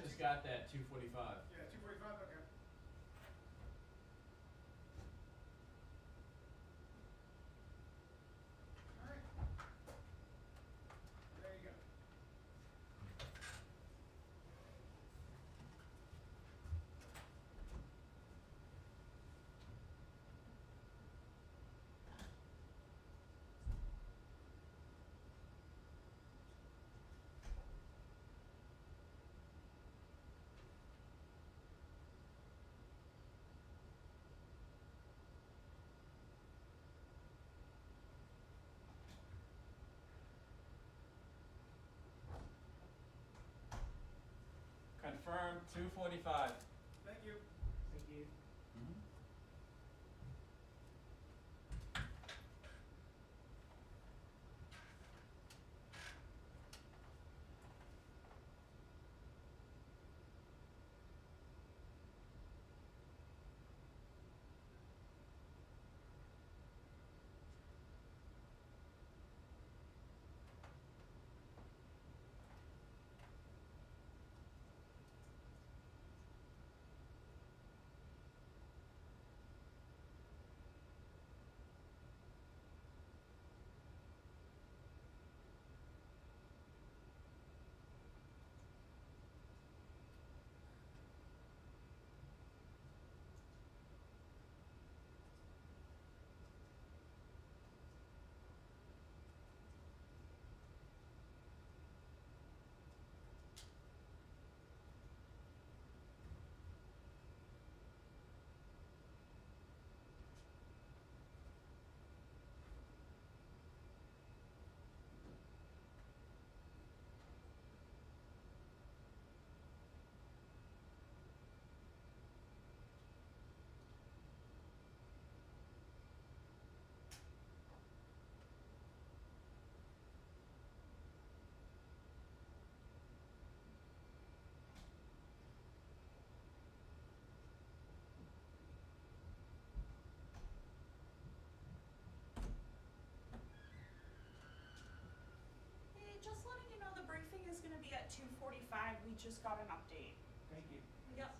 just got that 2:45. Yeah, 2:45. Okay. All right. There you go. Confirmed 2:45. Thank you. Thank you. Mm-hmm. Hey, just letting you know the briefing is going to be at 2:45. We just got an update. Thank you. Yep.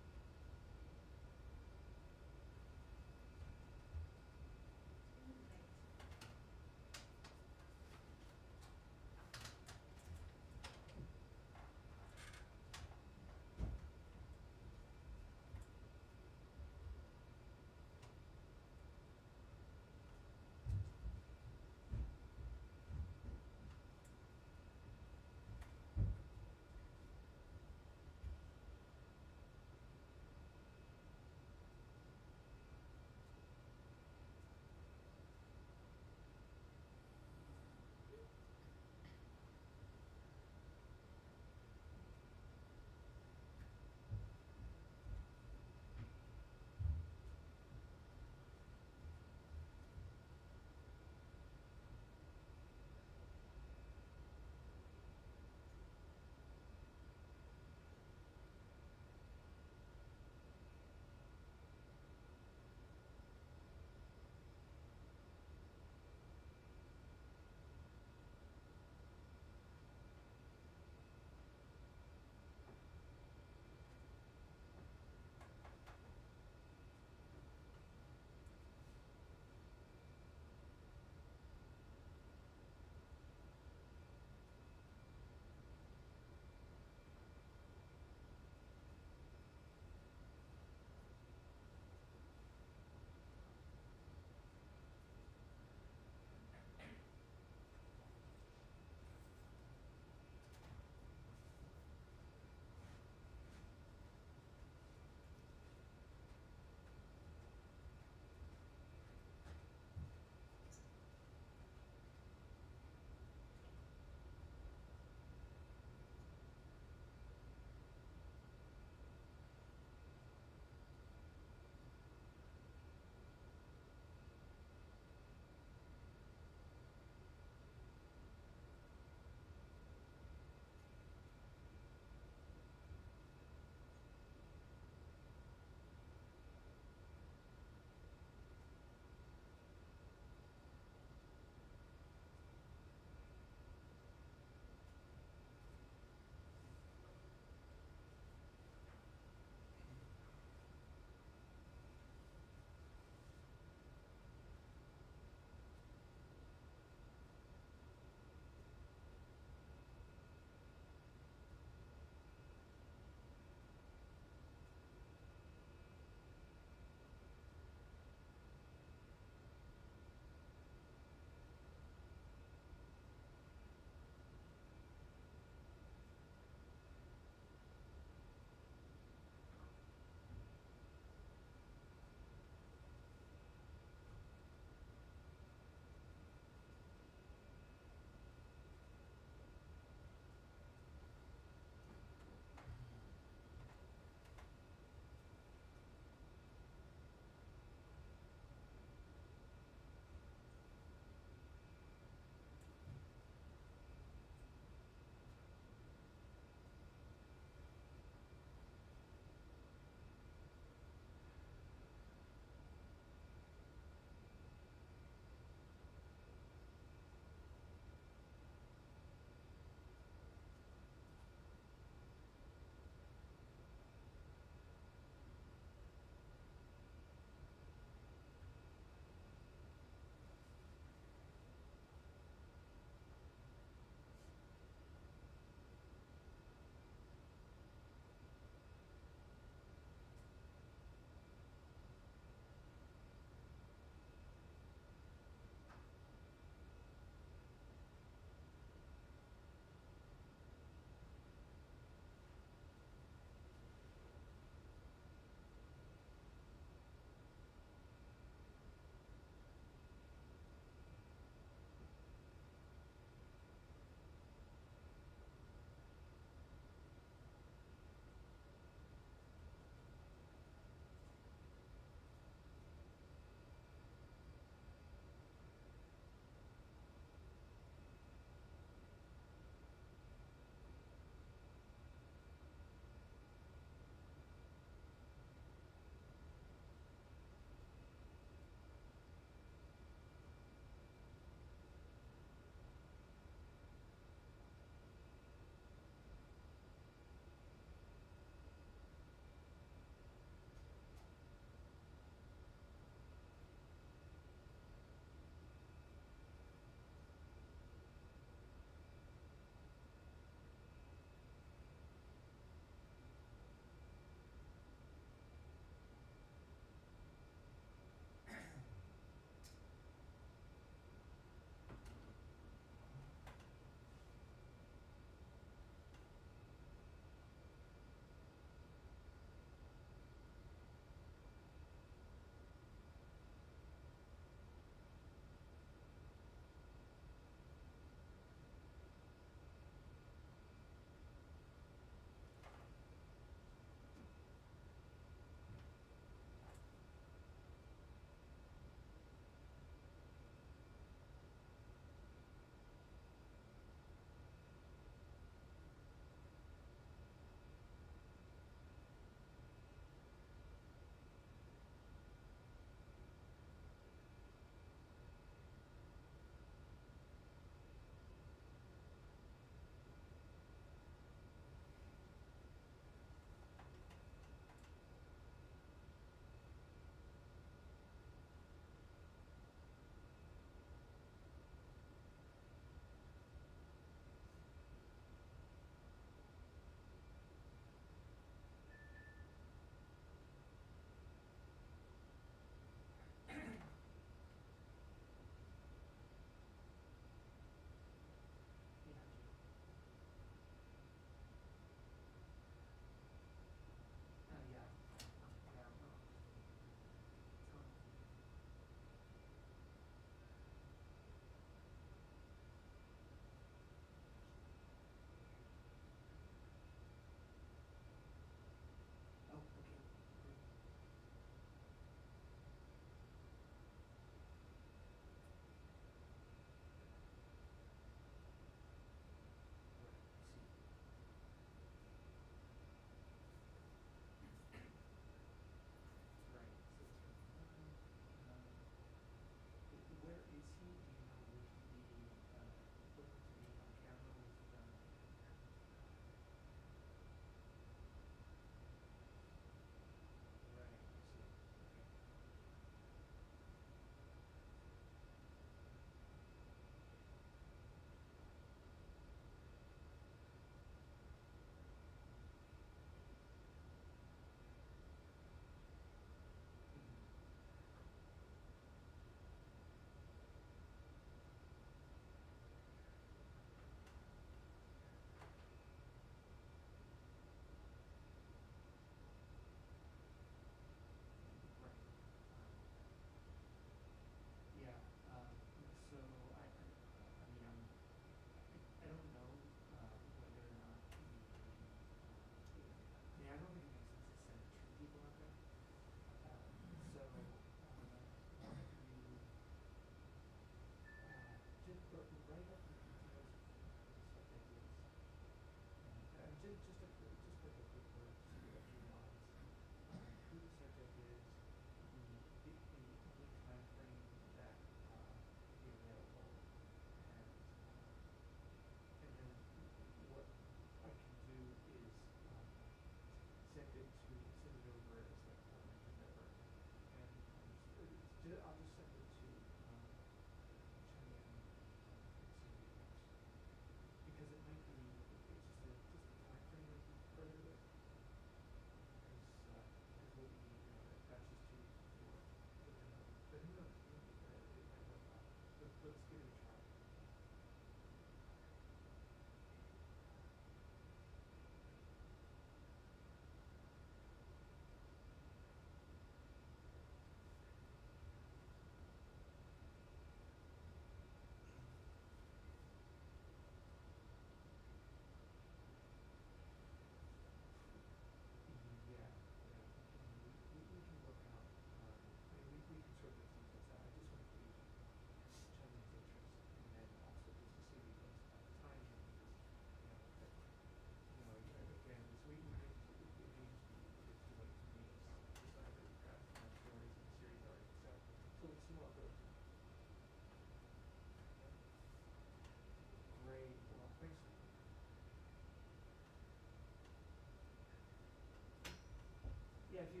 if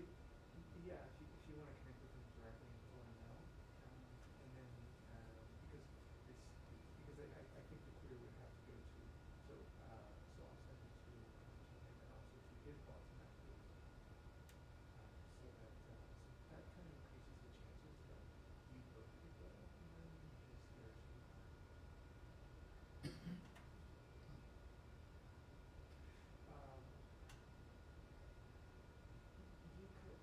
you wanna connect with them directly and let them know, and then, because I think the query would have to go to, so I'll send it to him and also to his boss in that case. So that kind of increases the chances that you both could go and then his CRs would be fine. You could,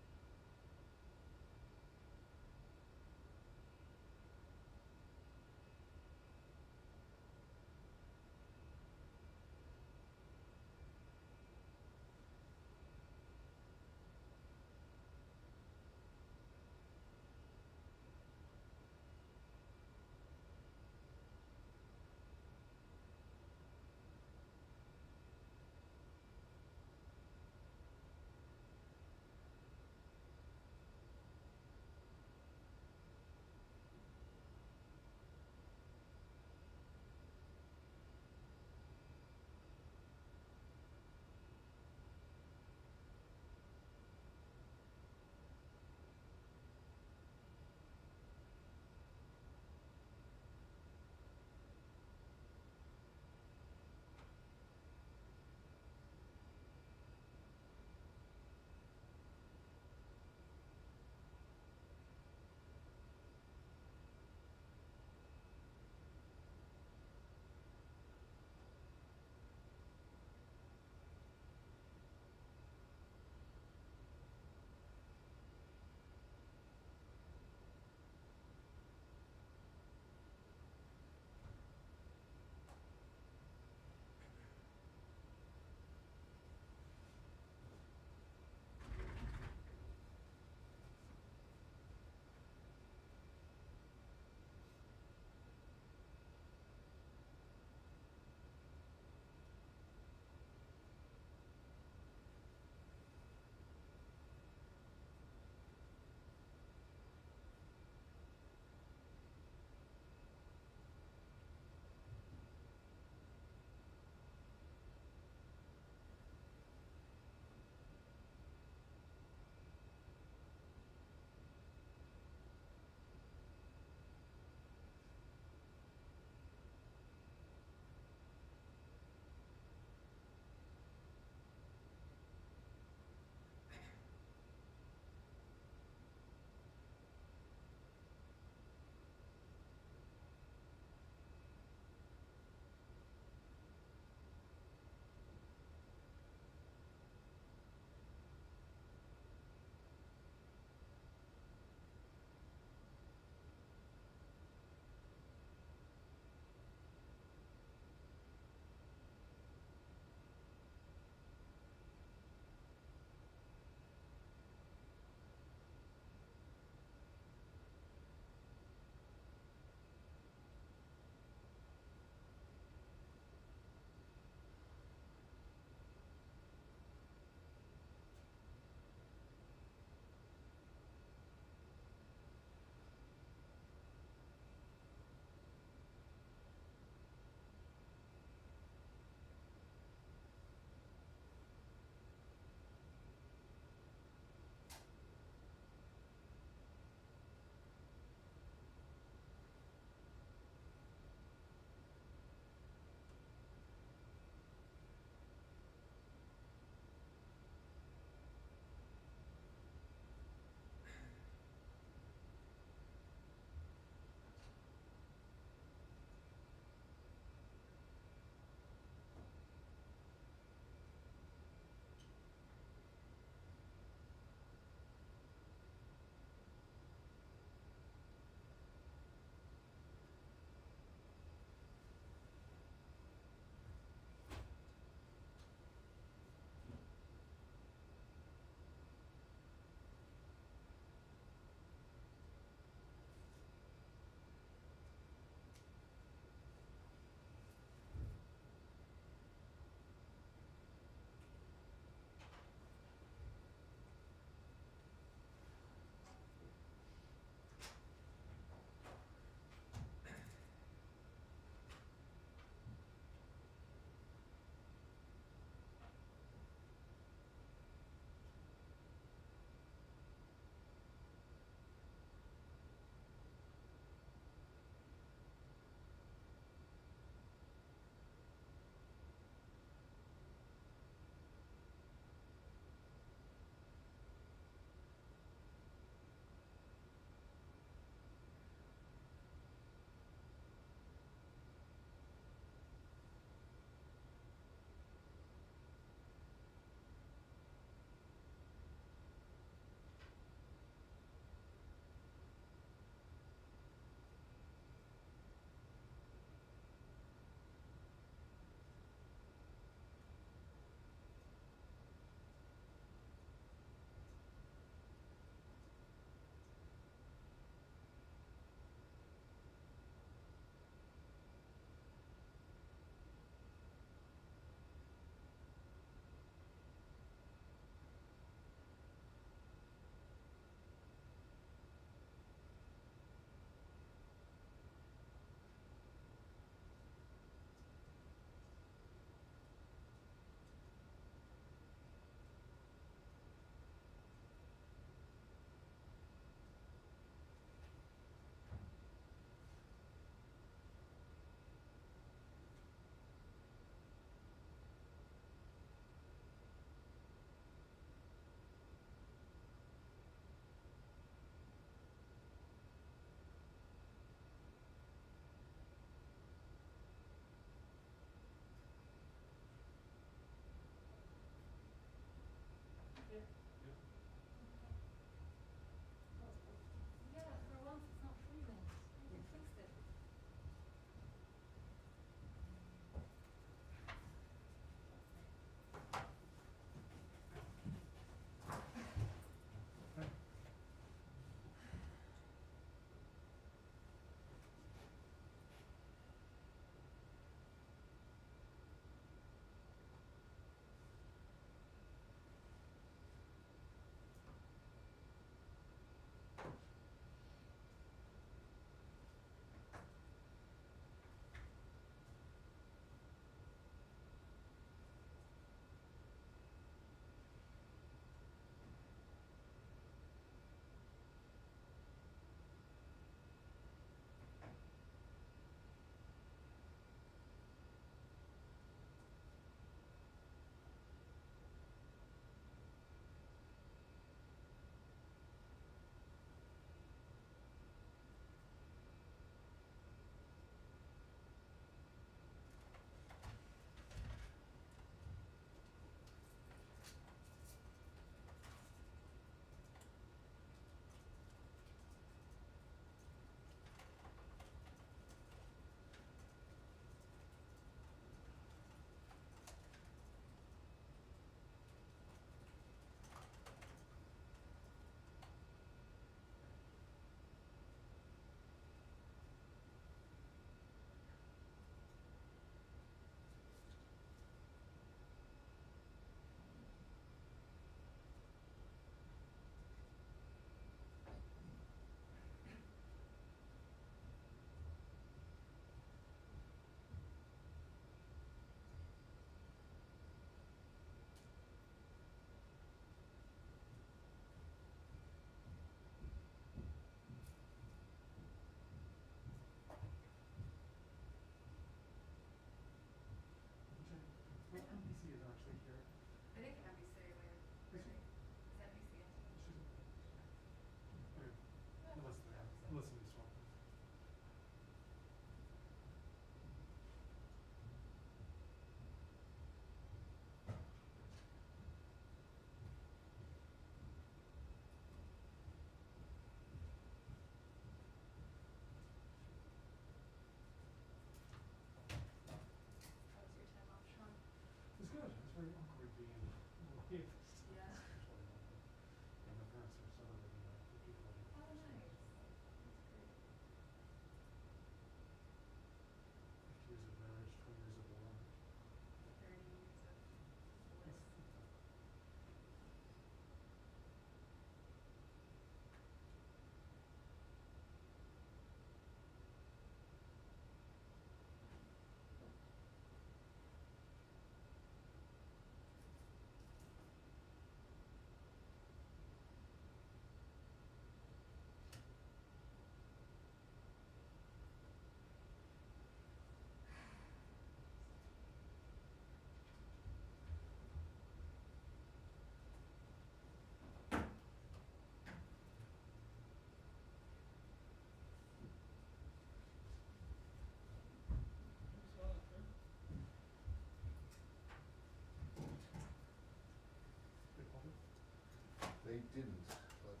They didn't, but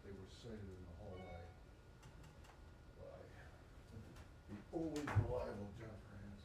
they were cited in the hallway by the always reliable Jennifer Hansen.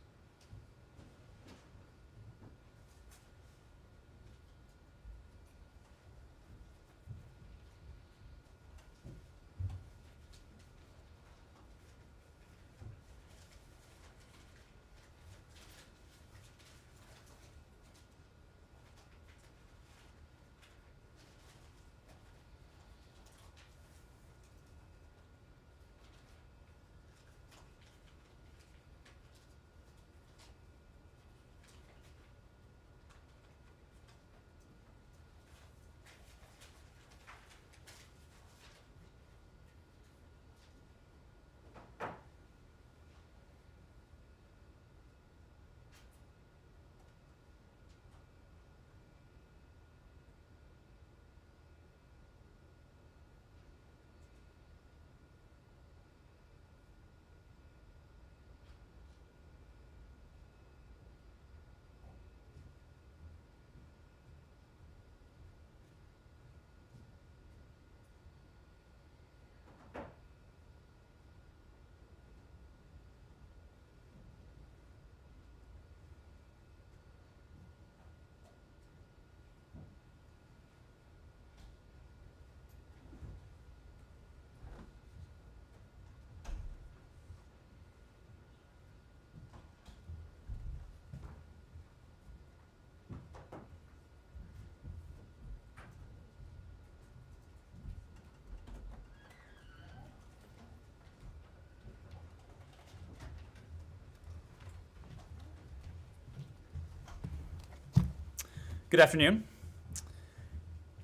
Good afternoon.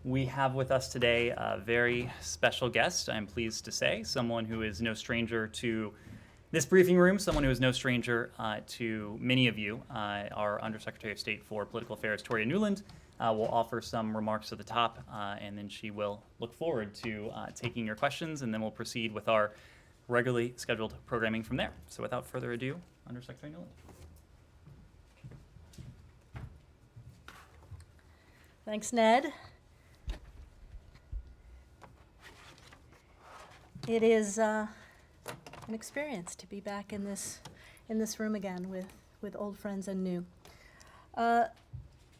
We have with us today a very special guest, I'm pleased to say, someone who is no stranger to this briefing room, someone who is no stranger to many of you. Our Undersecretary of State for Political Affairs, Toria Nuland, will offer some remarks at the top, and then she will look forward to taking your questions, and then we'll proceed with our regularly scheduled programming from there. So without further ado, Undersecretary Nuland. Thanks, Ned. It is an experience to be back in this room again with old friends and new. I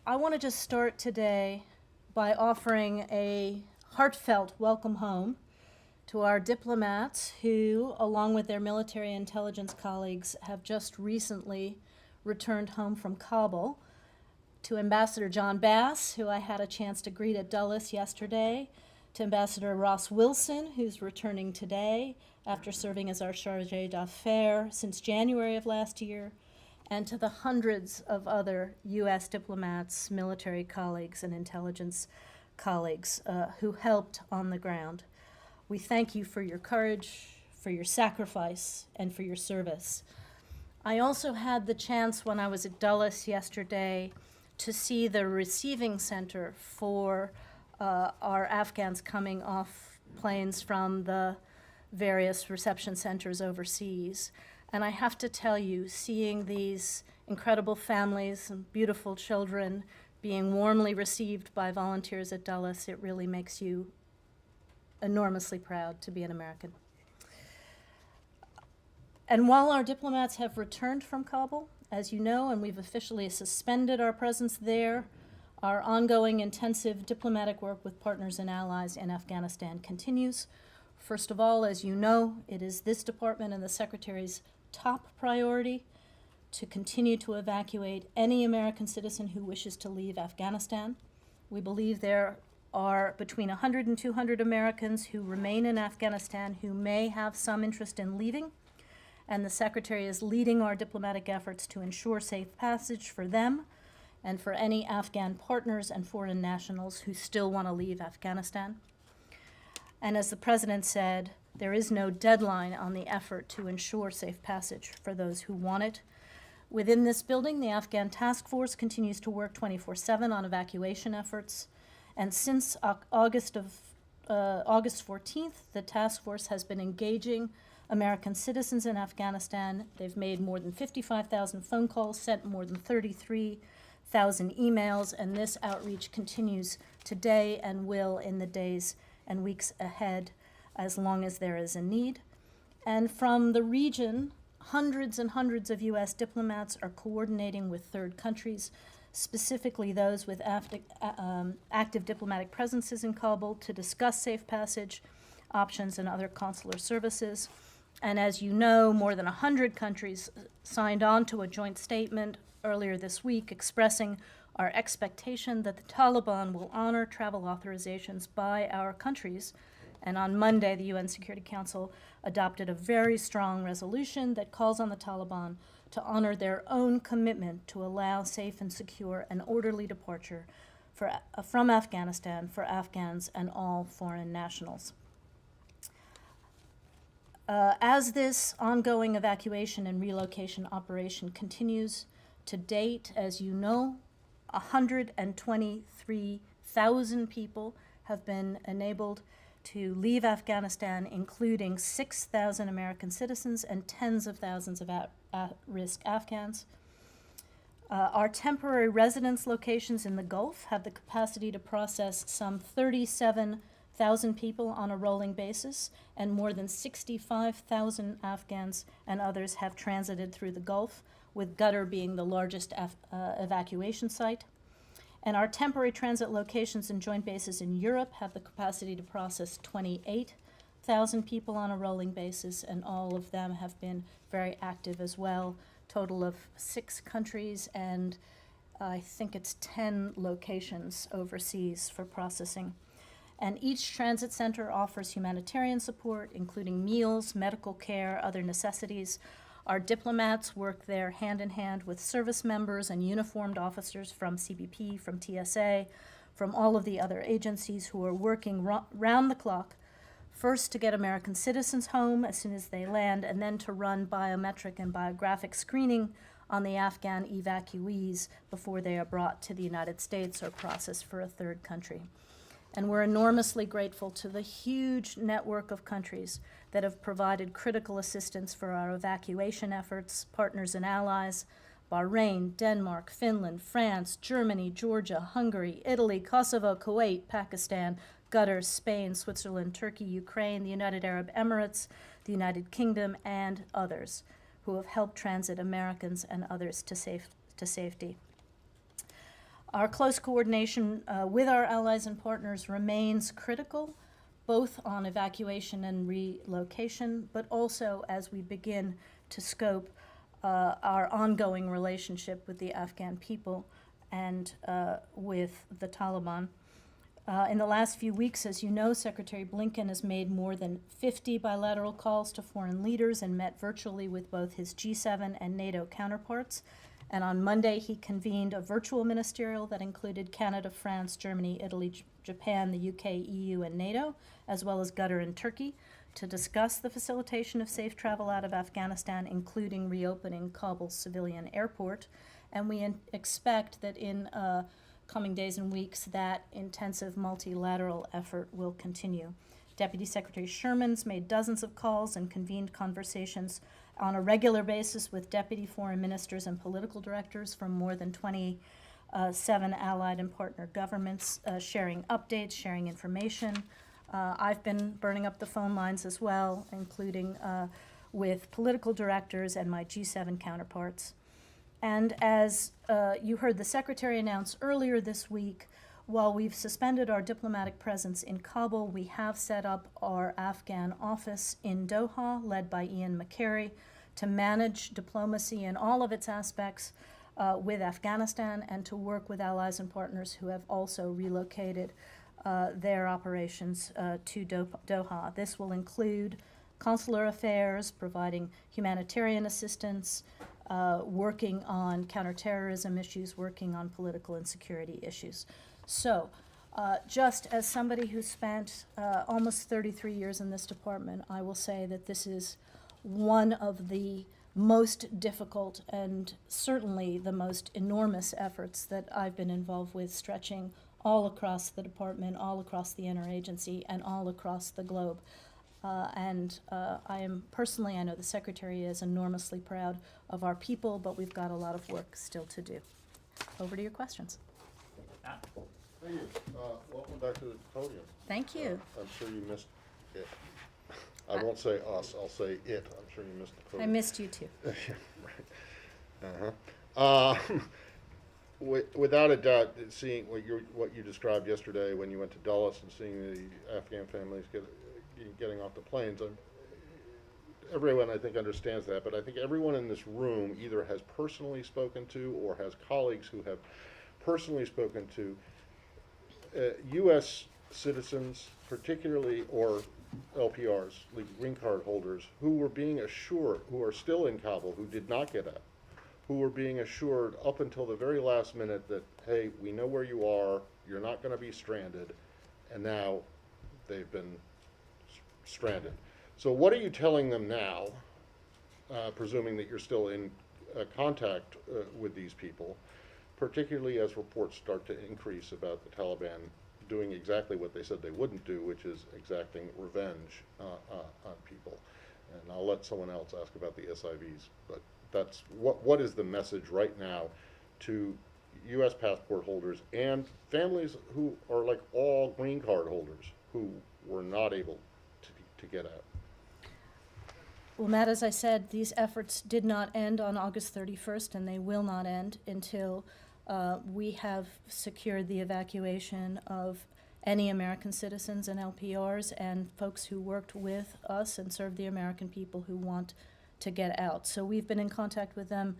want to just start today by offering a heartfelt welcome home to our diplomats who, along with their military intelligence colleagues, have just recently returned home from Kabul. To Ambassador John Bass, who I had a chance to greet at Dulles yesterday, to Ambassador Ross Wilson, who's returning today after serving as our chargé d'affaires since January of last year, and to the hundreds of other U.S. diplomats, military colleagues, and intelligence colleagues who helped on the ground. We thank you for your courage, for your sacrifice, and for your service. I also had the chance when I was at Dulles yesterday to see the receiving center for our Afghans coming off planes from the various reception centers overseas. And I have to tell you, seeing these incredible families and beautiful children being warmly received by volunteers at Dulles, it really makes you enormously proud to be an American. And while our diplomats have returned from Kabul, as you know, and we've officially suspended our presence there, our ongoing intensive diplomatic work with partners and allies in Afghanistan continues. First of all, as you know, it is this department and the Secretary's top priority to continue to evacuate any American citizen who wishes to leave Afghanistan. We believe there are between 100 and 200 Americans who remain in Afghanistan who may have some interest in leaving, and the Secretary is leading our diplomatic efforts to ensure safe passage for them and for any Afghan partners and foreign nationals who still want to leave Afghanistan. And as the President said, there is no deadline on the effort to ensure safe passage for those who want it. Within this building, the Afghan task force continues to work 24/7 on evacuation efforts. And since August 14th, the task force has been engaging American citizens in Afghanistan. They've made more than 55,000 phone calls, sent more than 33 emails, and this outreach continues today and will in the days and weeks ahead as long as there is a need. And from the region, hundreds and hundreds of U.S. diplomats are coordinating with third countries, specifically those with active diplomatic presences in Kabul, to discuss safe passage options and other consular services. And as you know, more than 100 countries signed on to a joint statement earlier this week expressing our expectation that the Taliban will honor travel authorizations by our countries. And on Monday, the UN Security Council adopted a very strong resolution that calls on the Taliban to honor their own commitment to allow safe and secure and orderly departure from Afghanistan for Afghans and all foreign nationals. As this ongoing evacuation and relocation operation continues, to date, as you know, 123,000 people have been enabled to leave Afghanistan, including 6,000 American citizens and tens of thousands of at-risk Afghans. Our temporary residence locations in the Gulf have the capacity to process some 37,000 people on a rolling basis, and more than 65,000 Afghans and others have transited through the Gulf, with Qatar being the largest evacuation site. And our temporary transit locations and joint bases in Europe have the capacity to process 28,000 people on a rolling basis, and all of them have been very active as well. Total of 6 countries, and I think it's 10 locations overseas for processing. And each transit center offers humanitarian support, including meals, medical care, other necessities. Our diplomats work there hand in hand with service members and uniformed officers from CBP, from TSA, from all of the other agencies who are working round the clock, first to get American citizens home as soon as they land, and then to run biometric and biographic screening on the Afghan evacuees before they are brought to the United States or processed for a third country. And we're enormously grateful to the huge network of countries that have provided critical assistance for our evacuation efforts, partners and allies: Bahrain, Denmark, Finland, France, Germany, Georgia, Hungary, Italy, Kosovo, Kuwait, Pakistan, Qatar, Spain, Switzerland, Turkey, Ukraine, the United Arab Emirates, the United Kingdom, and others who have helped transit Americans and others to safety. Our close coordination with our allies and partners remains critical, both on evacuation and relocation, but also as we begin to scope our ongoing relationship with the Afghan people and with the Taliban. In the last few weeks, as you know, Secretary Blinken has made more than 50 bilateral calls to foreign leaders and met virtually with both his G7 and NATO counterparts. And on Monday, he convened a virtual ministerial that included Canada, France, Germany, Italy, Japan, the UK, EU, and NATO, as well as Qatar and Turkey, to discuss the facilitation of safe travel out of Afghanistan, including reopening Kabul civilian airport. And we expect that in coming days and weeks, that intensive multilateral effort will continue. Deputy Secretary Sherman's made dozens of calls and convened conversations on a regular basis with deputy foreign ministers and political directors from more than 27 allied and partner governments, sharing updates, sharing information. I've been burning up the phone lines as well, including with political directors and my G7 counterparts. And as you heard the Secretary announce earlier this week, while we've suspended our diplomatic presence in Kabul, we have set up our Afghan office in Doha, led by Ian McCary, to manage diplomacy in all of its aspects with Afghanistan and to work with allies and partners who have also relocated their operations to Doha. This will include consular affairs, providing humanitarian assistance, working on counterterrorism issues, working on political and security issues. So, just as somebody who spent almost 33 years in this department, I will say that this is one of the most difficult and certainly the most enormous efforts that I've been involved with, stretching all across the department, all across the interagency, and all across the globe. And I am personally, I know the Secretary is enormously proud of our people, but we've got a lot of work still to do. over to your questions. Matt? Thank you. Welcome back to the podium. Thank you. I'm sure you missed it. I won't say us, I'll say it. I'm sure you missed the I podium. missed you too. Right. Without a doubt, seeing what you described yesterday when you went to Dulles and seeing the Afghan families getting off the planes, everyone I think understands that, but I think everyone in this room either has personally spoken to or has colleagues who have personally spoken to U.S. citizens, particularly, or LPRs, legal green card holders, who were being assured, who are still in Kabul, who did not get out, who were being assured up until the very last minute that, hey, we know where you are, you're not going to be stranded, and now they've been stranded. So what are you telling them now, presuming that you're still in contact with these people, particularly as reports start to increase about the Taliban doing exactly what they said they wouldn't do, which is exacting revenge on people. And I'll let someone else ask about the SIVs, but that's what is the message right now to U.S. passport holders and families who are like all green card holders who were not able to get out? Well, Matt, as I said, these efforts did not end on August 31st, and they will not end until we have secured the evacuation of any American citizens and LPRs and folks who worked with us and served the American people who want to get out. So we've been in contact with them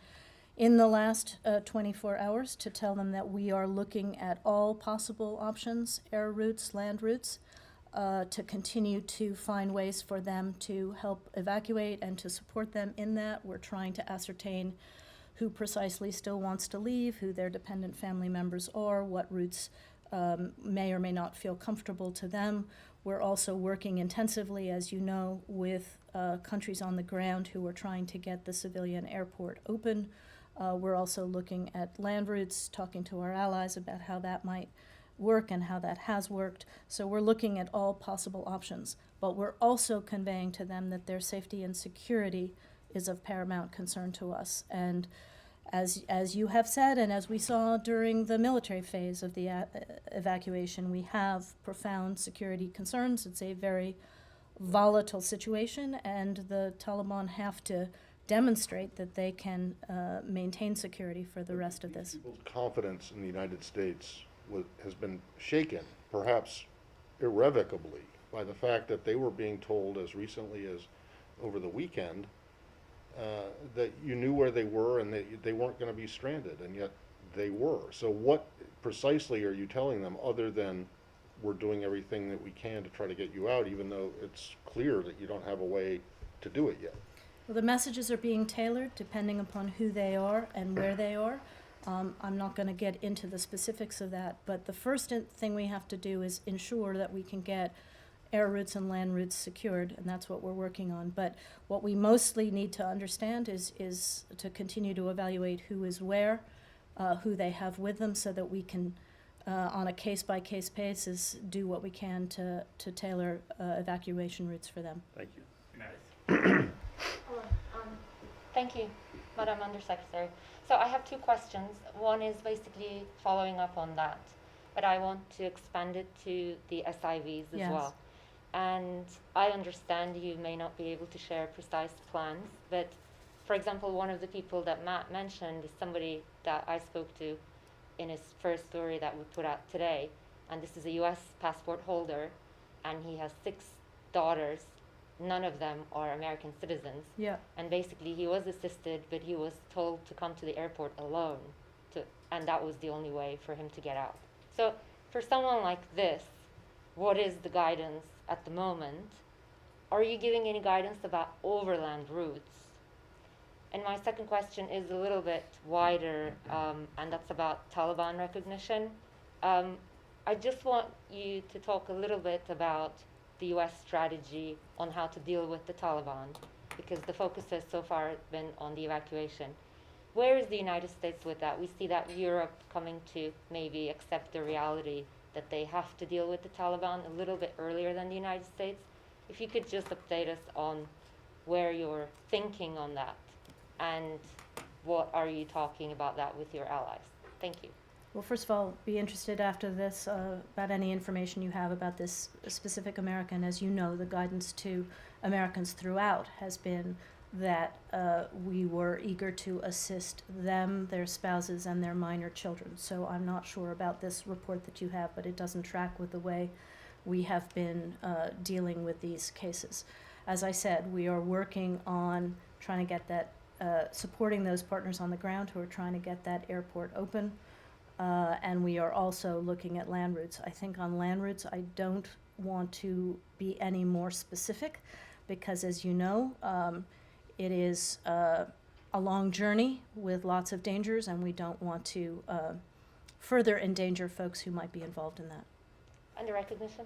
in the last 24 hours to tell them that we are looking at all possible options, air routes, land routes, to continue to find ways for them to help evacuate and to support them in that. We're trying to ascertain who precisely still wants to leave, who their dependent family members are, what routes may or may not feel comfortable to them. We're also working intensively, as you know, with countries on the ground who are trying to get the civilian airport open. We're also looking at land routes, talking to our allies about how that might work and how that has worked. So we're looking at all possible options, but we're also conveying to them that their safety and security is of paramount concern to us. And as you have said, and as we saw during the military phase of the evacuation, we have profound security concerns. It's a very volatile situation, and the Taliban have to demonstrate that they can maintain security for the rest of this. People's confidence in the United States has been shaken, perhaps irrevocably, by the fact that they were being told as recently as over the weekend that you knew where they were and they weren't going to be stranded, and yet they were. So what precisely are you telling them other than we're doing everything that we can to try to get you out, even though it's clear that you don't have a way to do it yet? Well, the messages are being tailored depending upon who they are and where they are. I'm not going to get into the specifics of that, but the first thing we have to do is ensure that we can get air routes and land routes secured, and that's what we're working on. But what we mostly need to understand is to continue to evaluate who is where, who they have with them, so that we can, on a case-by-case basis, do what we can to tailor evacuation routes for them. Thank you. Meredith. Hello. Thank you, Madam Undersecretary. So I have two questions. One is basically following up on that, but I want to expand it to the SIVs as Yes. well. And I understand you may not be able to share precise plans, but for example, one of the people that Matt mentioned is somebody that I spoke to in his first story that we put out today. And this is a US passport holder, and he has 6 daughters. None of them are American citizens. Yeah. And basically he was assisted, but he was told to come to the airport alone, and that was the only way for him to get out. So for someone like this, what is the guidance at the moment? Are you giving any guidance about overland routes? And my second question is a little bit wider, and that's about Taliban recognition. I just want you to talk a little bit about the U.S. strategy on how to deal with the Taliban, because the focus has so far been on the evacuation. Where is the United States with that? We see that Europe coming to maybe accept the reality that they have to deal with the Taliban a little bit earlier than the United States. If you could just update us on where you're thinking on that, and what are you talking about that with your allies? Thank you. Well, first of all, be interested after this about any information you have about this specific American. As you know, the guidance to Americans throughout has been that we were eager to assist them, their spouses, and their minor children. So I'm not sure about this report that you have, but it doesn't track with the way we have been dealing with these cases. As I said, we are working on trying to get that, supporting those partners on the ground who are trying to get that airport open. And we are also looking at land routes. I think on land routes, I don't want to be any more specific because, as you know, it is a long journey with lots of dangers, and we don't want to further endanger folks who might be involved in that. Under recognition?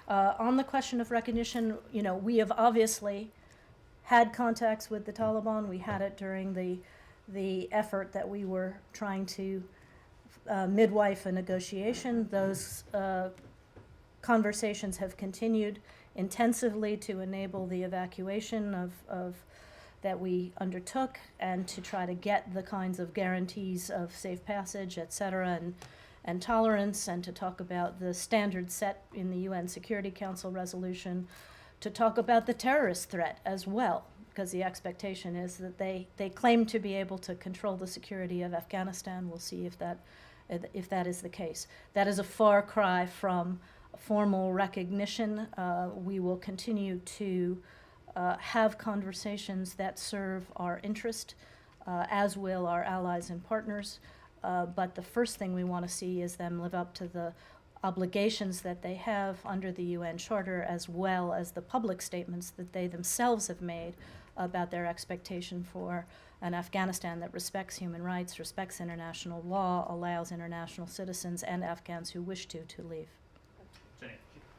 On the question of recognition, you know, we have obviously had contacts with the Taliban. We had it during the effort that we were trying to midwife a negotiation. Those conversations have continued intensively to enable the evacuation of that we undertook and to try to get the kinds of guarantees of safe passage, et cetera, and tolerance, and to talk about the standards set in the UN Security Council resolution, to talk about the terrorist threat as well, because the expectation is that they claim to be able to control the security of Afghanistan. We'll see if that is the case. That is a far cry from formal recognition. We will continue to have conversations that serve our interest, as will our allies and partners. But the first thing we want to see is them live up to the obligations that they have under the UN Charter, as well as the public statements that they themselves have made about their expectation for an Afghanistan that respects human rights, respects international law, allows international citizens and Afghans who wish to leave. Jenny.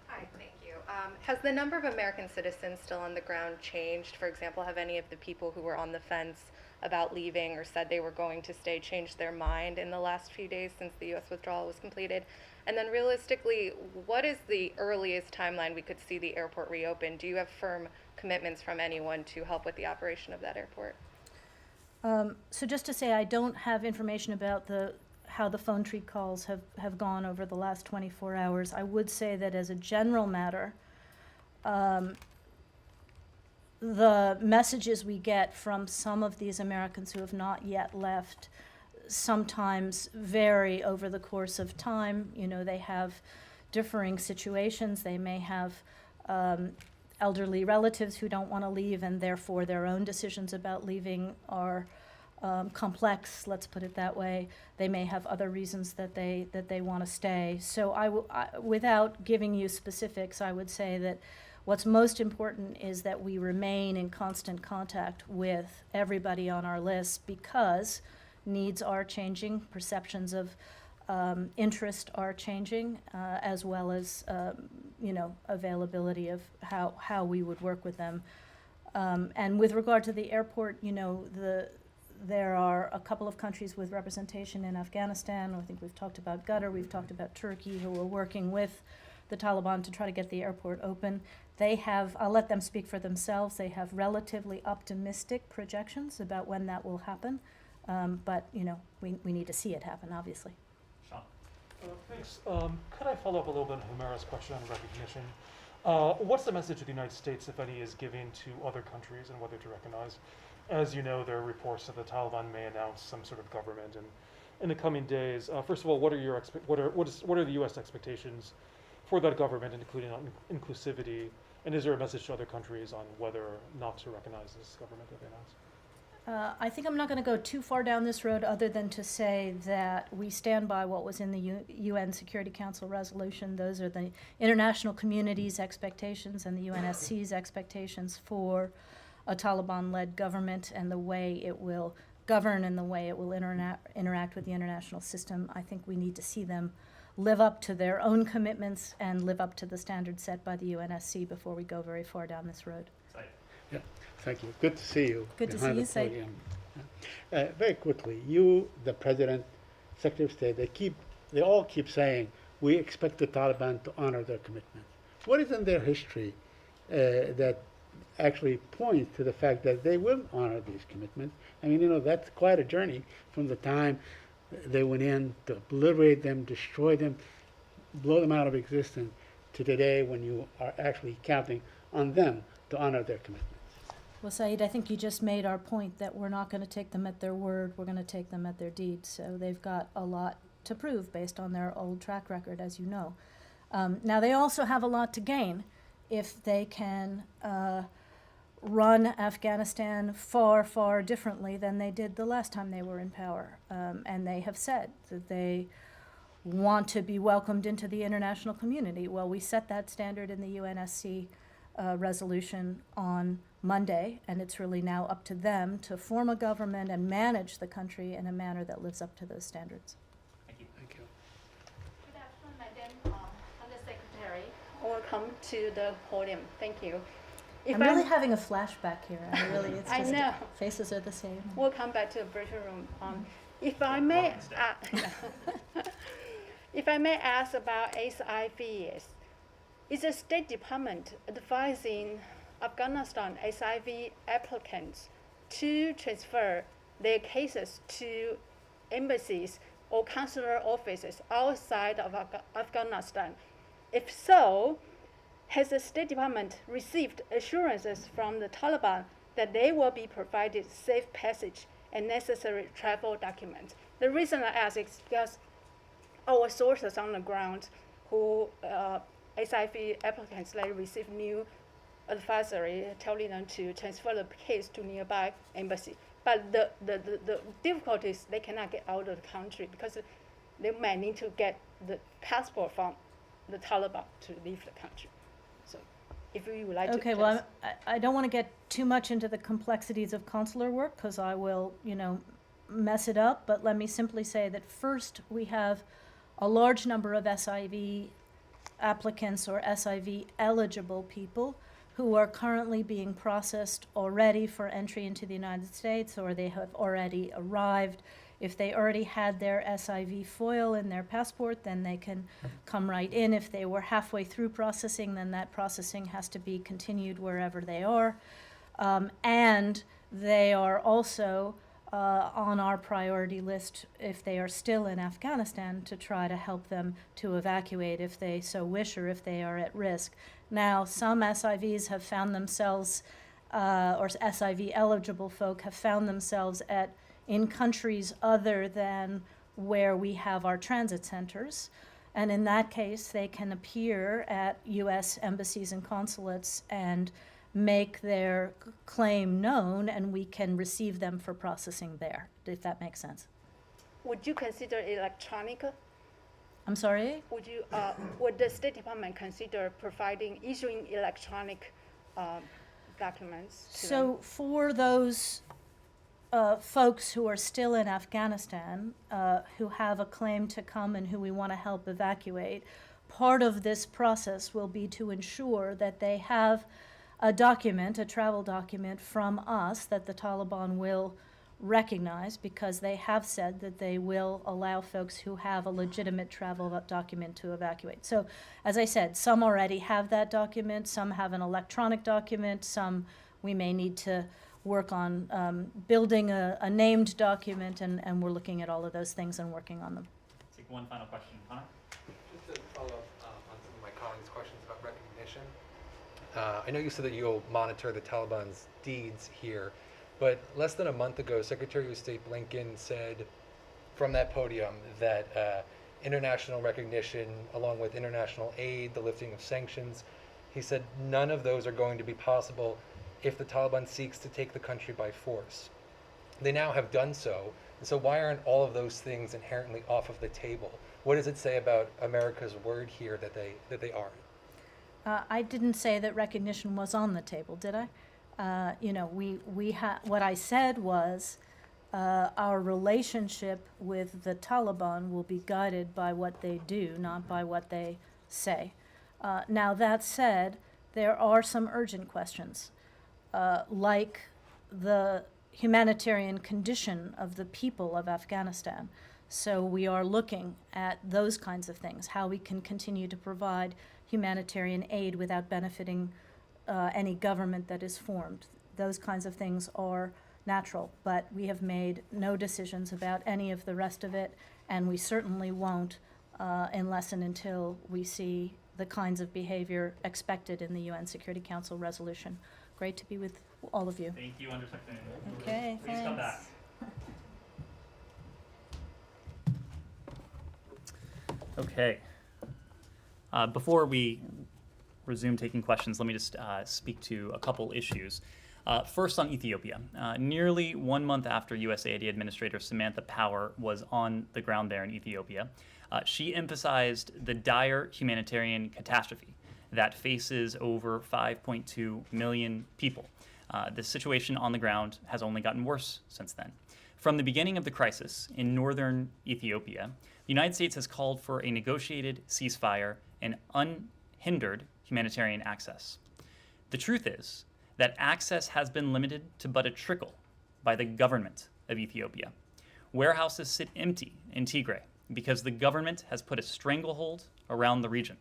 Hi, thank you. Has the number of American citizens still on the ground changed? For example, have any of the people who were on the fence about leaving or said they were going to stay changed their mind in the last few days since the U.S. withdrawal was completed? And then realistically, what is the earliest timeline we could see the airport reopen? Do you have firm commitments from anyone to help with the operation of that airport? So just to say, I don't have information about how the phone tree calls have gone over the last 24 hours. I would say that as a general matter, the messages we get from some of these Americans who have not yet left sometimes vary over the course of time. You know, they have differing situations. They may have elderly relatives who don't want to leave, and therefore their own decisions about leaving are complex, let's put it that way. They may have other reasons that they want to stay. So without giving you specifics, I would say that what's most important is that we remain in constant contact with everybody on our list, because needs are changing, perceptions of interest are changing, as well as availability of how we would work with them. And with regard to the airport, there are a couple of countries with representation in Afghanistan. I think we've talked about Qatar, we've talked about Turkey, who are working with the Taliban to try to get the airport open. They have, I'll let them speak for themselves, they have relatively optimistic projections about when that will happen. But we need to see it happen, obviously. Sean. Thanks. Could I follow up a little bit on Humera's question on recognition? What's the message the United States, if any, is giving to other countries and whether to recognize? As you know, there are reports that the Taliban may announce some sort of government in the coming days. First of all, what are the U.S. expectations for that government, including on inclusivity? And is there a message to other countries on whether or not to recognize this government that they announced? I think I'm not going to go too far down this road, other than to say that we stand by what was in the UN Security Council resolution. Those are the international community's expectations and the UNSC's expectations for a Taliban-led government and the way it will govern and the way it will interact with the international system. I think we need to see them live up to their own commitments and live up to the standards set by the UNSC before we go very far down this road. Yeah, thank you. Good to see you. Good to behind see you, the Said. podium. Very quickly, you, the President, Secretary of State, they all keep saying, we expect the Taliban to honor their commitments. What is in their history that actually points to the fact that they will honor these commitments? I mean, that's quite a journey from the time they went in to obliterate them, destroy them, blow them out of existence, to today when you are actually counting on them to honor their commitments. Well, Saeed, I think you just made our point that we're not going to take them at their word, we're going to take them at their deeds. So they've got a lot to prove based on their old track record, as you know. Now, they also have a lot to gain if they can run Afghanistan far, far differently than they did the last time they were in power. And they have said that they want to be welcomed into the international community. Well, we set that standard in the UNSC resolution on Monday, and it's really now up to them to form a government and manage the country in a manner that lives up to those standards. Thank you. Thank you. Good afternoon, Madam Undersecretary. Welcome to the podium. Thank you. I'm really having a flashback here. It's I just know. faces are the same. Welcome back to the briefing room. If I may, if I may ask about SIVs, is the State Department advising Afghanistan SIV applicants to transfer their cases to embassies or consular offices outside of Afghanistan? If so, has the State Department received assurances from the Taliban that they will be provided safe passage and necessary travel documents? The reason I ask is because our sources on the ground who SIV applicants, they receive new advisory telling them to transfer the case to nearby embassy. But the difficulty is they cannot get out of the country because they might need to get the passport from the Taliban to leave the country. So if you would like to. Okay, well, I don't want to get too much into the complexities of consular work because I will, mess it up. But let me simply say that first we have a large number of SIV applicants or SIV eligible people who are currently being processed already for entry into the United States, or they have already arrived. If they already had their SIV foil in their passport, then they can come right in. If they were halfway through processing, then that processing has to be continued wherever they are. And they are also on our priority list if they are still in Afghanistan to try to help them to evacuate if they so wish or if they are at risk. Now, some SIVs have found themselves, or SIV eligible folk have found themselves in countries other than where we have our transit centers. And in that case, they can appear at U.S. embassies and consulates and make their claim known, and we can receive them for processing there, if that makes sense. Would you consider electronic? I'm sorry? Would the State Department consider issuing electronic documents to them? So for those folks who are still in Afghanistan, who have a claim to come and who we want to help evacuate, part of this process will be to ensure that they have a travel document from us that the Taliban will recognize, because they have said that they will allow folks who have a legitimate travel document to evacuate. So, as I said, some already have that document, some have an electronic document, some we may need to work on building a named document, and we're looking at all of those things and working on them. Take one final question, Connor. Just to follow up on some of my colleagues' questions about recognition. I know you said that you'll monitor the Taliban's deeds here, but less than a month ago, Secretary of State Blinken said from that podium that international recognition, along with international aid, the lifting of sanctions, he said none of those are going to be possible if the Taliban seeks to take the country by force. They now have done so, so why aren't all of those things inherently off of the table? What does it say about America's word here that they aren't? I didn't say that recognition was on the table, did I? What I said was our relationship with the Taliban will be guided by what they do, not by what they say. Now, that said, there are some urgent questions, like the humanitarian condition of the people of Afghanistan. So we are looking at those kinds of things, how we can continue to provide humanitarian aid without benefiting any government that is formed. Those kinds of things are natural, but we have made no decisions about any of the rest of it, and we certainly won't unless and until we see the kinds of behavior expected in the UN Security Council resolution. Great to be with all of you. Thank you, Undersecretary. Okay, Please come back. thanks. Okay. Before we resume taking questions, let me just speak to a couple issues. First on Ethiopia. Nearly 1 month after USAID Administrator Samantha Power was on the ground there in Ethiopia, she emphasized the dire humanitarian catastrophe that faces over 5.2 million people. The situation on the ground has only gotten worse since then. From the beginning of the crisis in northern Ethiopia, the United States has called for a negotiated ceasefire and unhindered humanitarian access. The truth is that access has been limited to but a trickle by the government of Ethiopia. Warehouses sit empty in Tigray because the government has put a stranglehold around the region.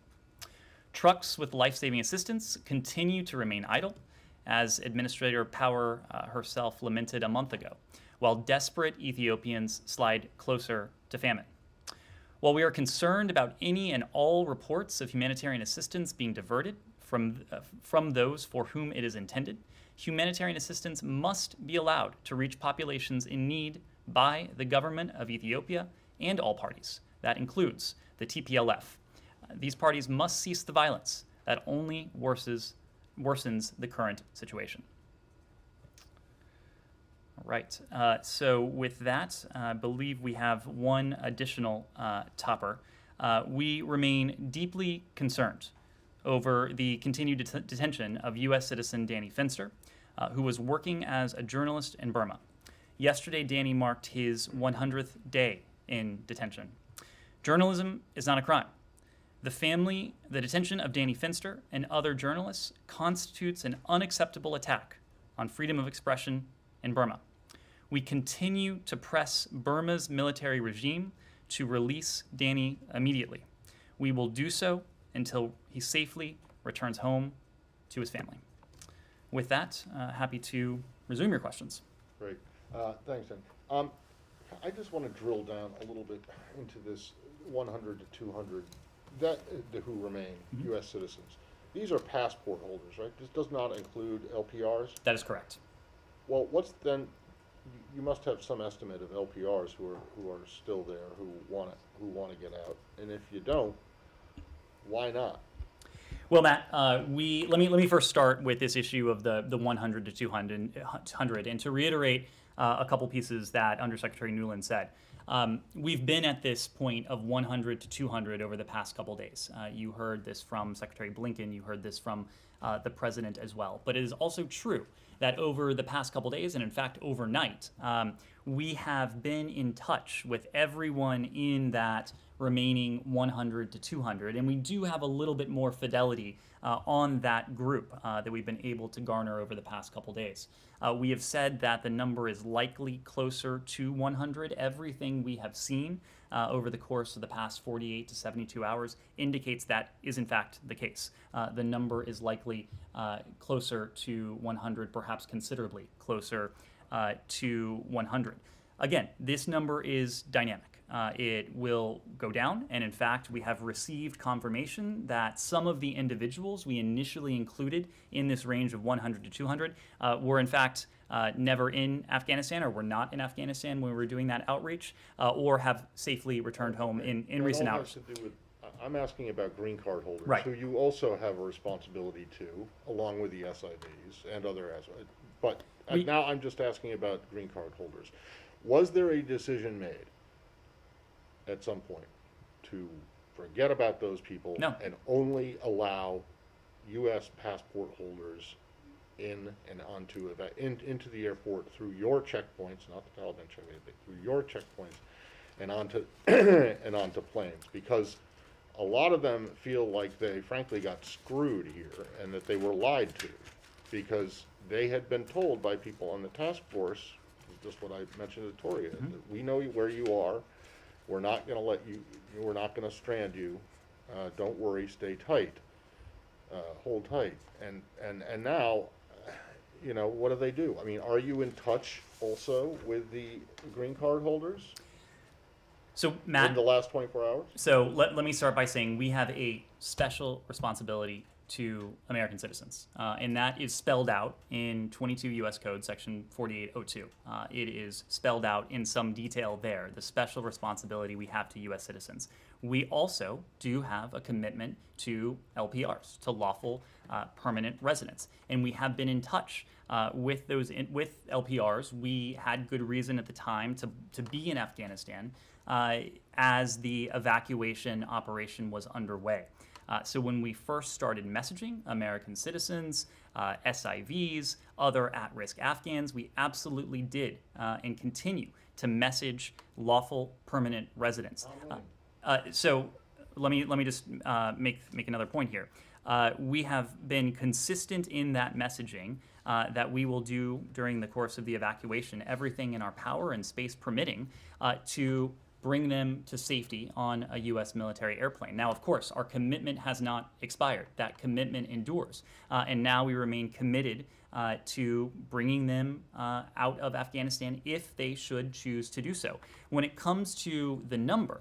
Trucks with life-saving assistance continue to remain idle, as Administrator Power herself lamented a month ago, while desperate Ethiopians slide closer to famine. While we are concerned about any and all reports of humanitarian assistance being diverted from those for whom it is intended, humanitarian assistance must be allowed to reach populations in need by the government of Ethiopia and all parties. That includes the TPLF. These parties must cease the violence that only worsens the current situation. All right, so with that, I believe we have one additional topper. We remain deeply concerned over the continued detention of U.S. citizen Danny Fenster, who was working as a journalist in Burma. Yesterday, Danny marked his 100th day in detention. Journalism is not a crime. The detention of Danny Fenster and other journalists constitutes an unacceptable attack on freedom of expression in Burma. We continue to press Burma's military regime to release Danny immediately. We will do so until he safely returns home to his family. With that, happy to resume your questions. Great. Thanks, Ed. I just want to drill down a little bit into this 100 to 200 who remain U.S. citizens. These are passport holders, right? This does not include LPRs? That is correct. Well, what's then, you must have some estimate of LPRs who are still there, who want to get out. And if you don't, why not? Well, Matt, let me first start with this issue of the 100 to 200, and to reiterate a couple pieces that Undersecretary Nuland said. We've been at this point of 100 to 200 over the past couple days. You heard this from Secretary Blinken. You heard this from the president as well. But it is also true that over the past couple days, and in fact overnight, we have been in touch with everyone in that remaining 100 to 200, and we do have a little bit more fidelity on that group that we've been able to garner over the past couple days. We have said that the number is likely closer to 100. Everything we have seen over the course of the past 48 to 72 hours indicates that is in fact the case. The number is likely closer to 100, perhaps considerably closer to 100. Again, this number is dynamic. It will go down, and in fact, we have received confirmation that some of the individuals we initially included in this range of 100 to 200 were in fact never in Afghanistan, or were not in Afghanistan when we were doing that outreach, or have safely returned home in recent hours. That all has to do with, I'm asking about green card holders, Right. who you also have a responsibility to, along with the SIVs and other but now I'm just asking about green card holders. Was there a decision made at some point to forget about those people No. and only allow U.S. passport holders in and onto into the airport through your checkpoints, not the Taliban checkpoints, but through your checkpoints and onto and onto planes? Because a lot of them feel like they frankly got screwed here and that they were lied to, because they had been told by people on the task force, just what I mentioned to Toria, that we know where you are. We're not going to let you, we're not going to strand you. Don't worry, stay tight, hold tight. And now, you know, what do they do? I mean, are you in touch also with the green card holders So, in Matt, the last 24 hours? so let me start by saying we have a special responsibility to American citizens, and that is spelled out in 22 U.S. Code, Section 4802. It is spelled out in some detail there, the special responsibility we have to U.S. citizens. We also do have a commitment to LPRs, to lawful permanent residents, and we have been in touch with with LPRs. We had good reason at the time to be in Afghanistan as the evacuation operation was underway. So when we first started messaging American citizens, SIVs, other at-risk Afghans, we absolutely did and continue to message lawful permanent residents. So let me just make another point here. We have been consistent in that messaging that we will do during the course of the evacuation everything in our power and space permitting to bring them to safety on a U.S. military airplane. Now, of course, our commitment has not expired. That commitment endures. And now we remain committed to bringing them out of Afghanistan if they should choose to do so. When it comes to the number,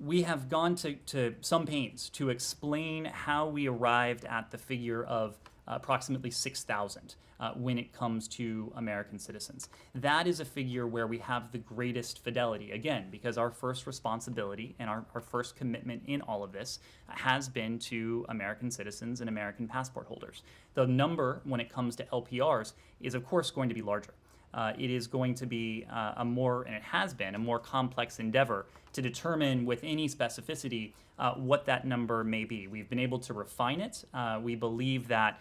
we have gone to some pains to explain how we arrived at the figure of approximately 6,000 when it comes to American citizens. That is a figure where we have the greatest fidelity, again, because our first responsibility and our first commitment in all of this has been to American citizens and American passport holders. The number, when it comes to LPRs, is of course going to be larger. It is going to be and it has been, a more complex endeavor to determine with any specificity what that number may be. We've been able to refine it. We believe that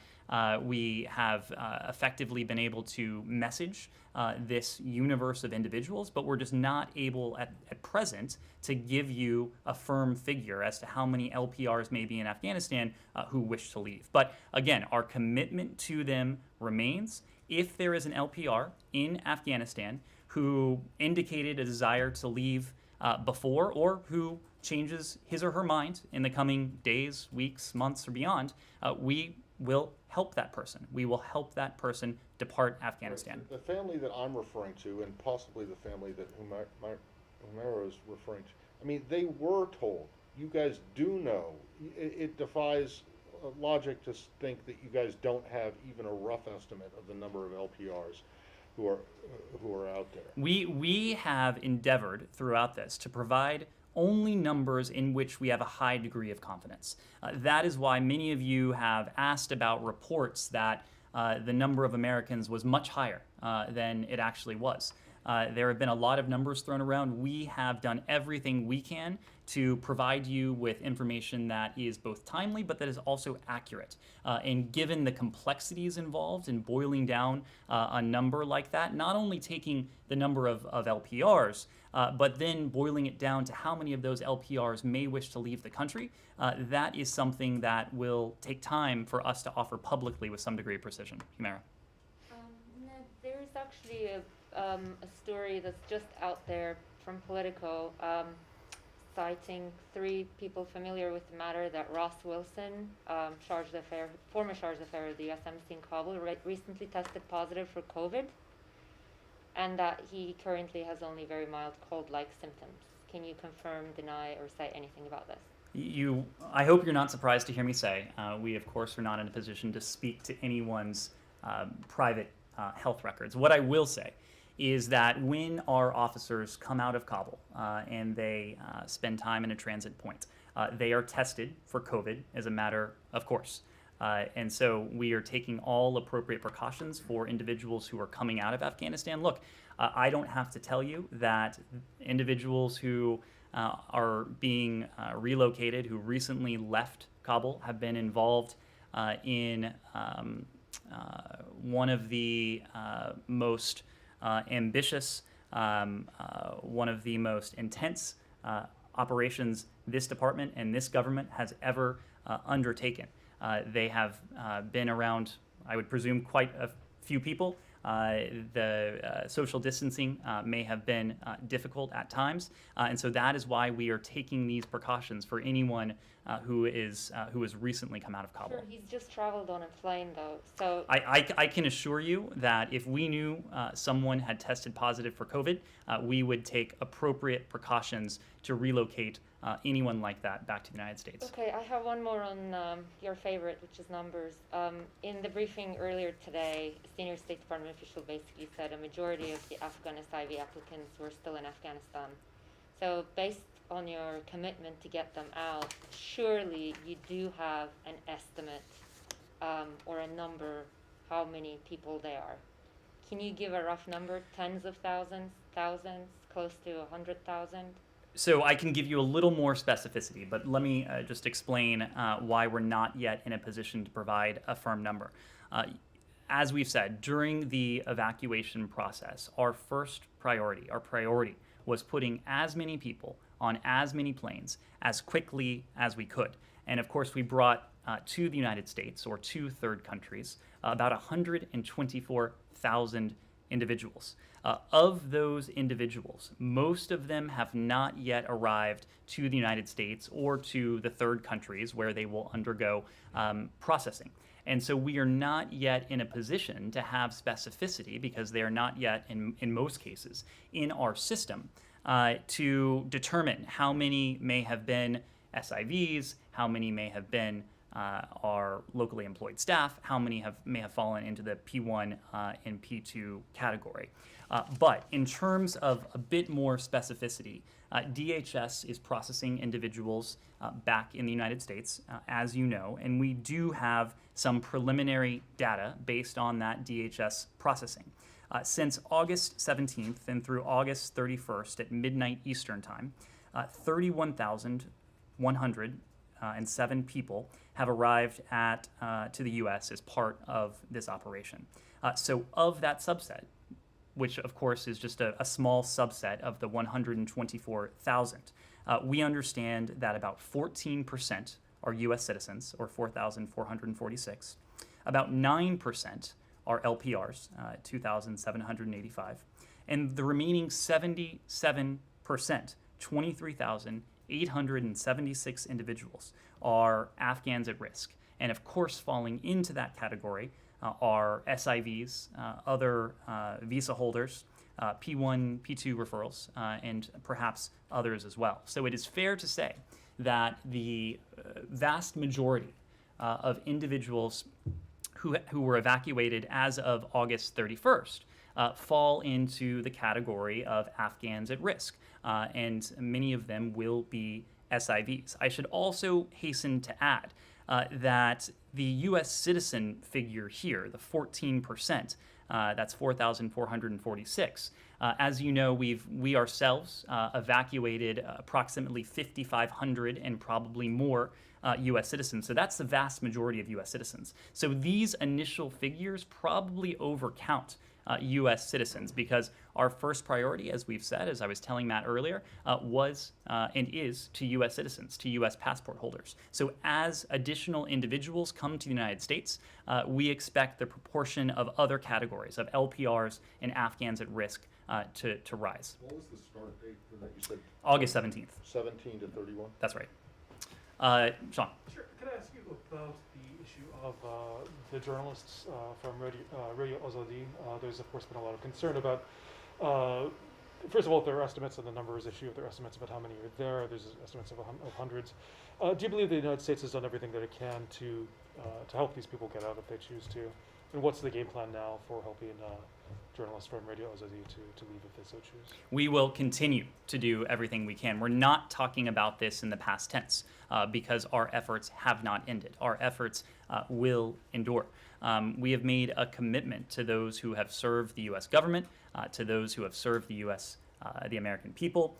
we have effectively been able to message this universe of individuals, but we're just not able at present to give you a firm figure as to how many LPRs may be in Afghanistan who wish to leave. But again, our commitment to them remains. If there is an LPR in Afghanistan who indicated a desire to leave before, or who changes his or her mind in the coming days, weeks, months, or beyond, we will help that person. We will help that person depart Afghanistan. The family that I'm referring to, and possibly the family that Humera is referring to, I mean, they were told, you guys do know, it defies logic to think that you guys don't have even a rough estimate of the number of LPRs who are out there. We have endeavored throughout this to provide only numbers in which we have a high degree of confidence. That is why many of you have asked about reports that the number of Americans was much higher than it actually was. There have been a lot of numbers thrown around. We have done everything we can to provide you with information that is both timely, but that is also accurate. And given the complexities involved in boiling down a number like that, not only taking the number of LPRs, but then boiling it down to how many of those LPRs may wish to leave the country, that is something that will take time for us to offer publicly with some degree of precision. Humera. No, there's actually a story that's just out there from Politico, citing 3 people familiar with the matter that Ross Wilson, former charge d'affaires of the U.S. Embassy in Kabul, recently tested positive for COVID, and that he currently has only very mild cold-like symptoms. Can you confirm, deny, or say anything about this? I hope you're not surprised to hear me say, we of course are not in a position to speak to anyone's private health records. What I will say is that when our officers come out of Kabul and they spend time in a transit point, they are tested for COVID as a matter of course. And so we are taking all appropriate precautions for individuals who are coming out of Afghanistan. Look, I don't have to tell you that individuals who are being relocated, who recently left Kabul, have been involved in one of the most ambitious, one of the most intense operations this department and this government has ever undertaken. They have been around, I would presume, quite a few people. The social distancing may have been difficult at times, and so that is why we are taking these precautions for anyone who has recently come out of Kabul. Sure, he's just traveled on a plane though, so I can assure you that if we knew someone had tested positive for COVID, we would take appropriate precautions to relocate anyone like that back to the United States. okay, I have one more on your favorite, which is numbers. In the briefing earlier today, a senior State Department official basically said a majority of the Afghan SIV applicants were still in Afghanistan. So based on your commitment to get them out, surely you do have an estimate or a number how many people they are. Can you give a rough number? Tens of thousands, thousands, close to 100,000? So I can give you a little more specificity, but let me just explain why we're not yet in a position to provide a firm number. As we've said, during the evacuation process, our priority was putting as many people on as many planes as quickly as we could. And of course, we brought to the United States, or to third countries, about 124,000 individuals. Of those individuals, most of them have not yet arrived to the United States or to the third countries where they will undergo processing. And so we are not yet in a position to have specificity, because they are not yet, in most cases, in our system to determine how many may have been SIVs, how many may have been our locally employed staff, how many may have fallen into the P1 and P2 category. But in terms of a bit more specificity, DHS is processing individuals back in the United States, as you know, and we do have some preliminary data based on that DHS processing. Since August 17th and through August 31st at midnight Eastern Time, 31,107 people have arrived to the U.S. as part of this operation. So of that subset, which of course is just a small subset of the 124,000, we understand that about 14% are U.S. citizens, or 4,446. About 9% are LPRs, 2,785. And the remaining 77%, 23,876 individuals, are Afghans at risk. And of course, falling into that category are SIVs, other visa holders, P1, P2 referrals, and perhaps others as well. So it is fair to say that the vast majority of individuals who were evacuated as of August 31st fall into the category of Afghans at risk, and many of them will be SIVs. I should also hasten to add that the U.S. citizen figure here, the 14%, that's 4,446. As you know, we ourselves evacuated approximately 5,500 and probably more U.S. citizens. So that's the vast majority of U.S. citizens. So these initial figures probably overcount U.S. citizens, because our first priority, as we've said, as I was telling Matt earlier, was and is to U.S. citizens, to U.S. passport holders. So as additional individuals come to the United States, we expect the proportion of other categories, of LPRs and Afghans at risk, to rise. What was the start date for that? You said August 17th. 17 to 31? That's right. Sean. Sure. Could I ask you about the issue of the journalists from Radio Azadi? There's, of course, been a lot of concern about, first of all, their estimates of the numbers issue, if there are estimates about how many are there. There's estimates of hundreds. Do you believe the United States has done everything that it can to help these people get out if they choose to? And what's the game plan now for helping journalists from Radio Azadi to leave if they so choose? We will continue to do everything we can. We're not talking about this in the past tense because our efforts have not ended. Our efforts will endure. We have made a commitment to those who have served the U.S. government, to those who have served the U.S. The American people,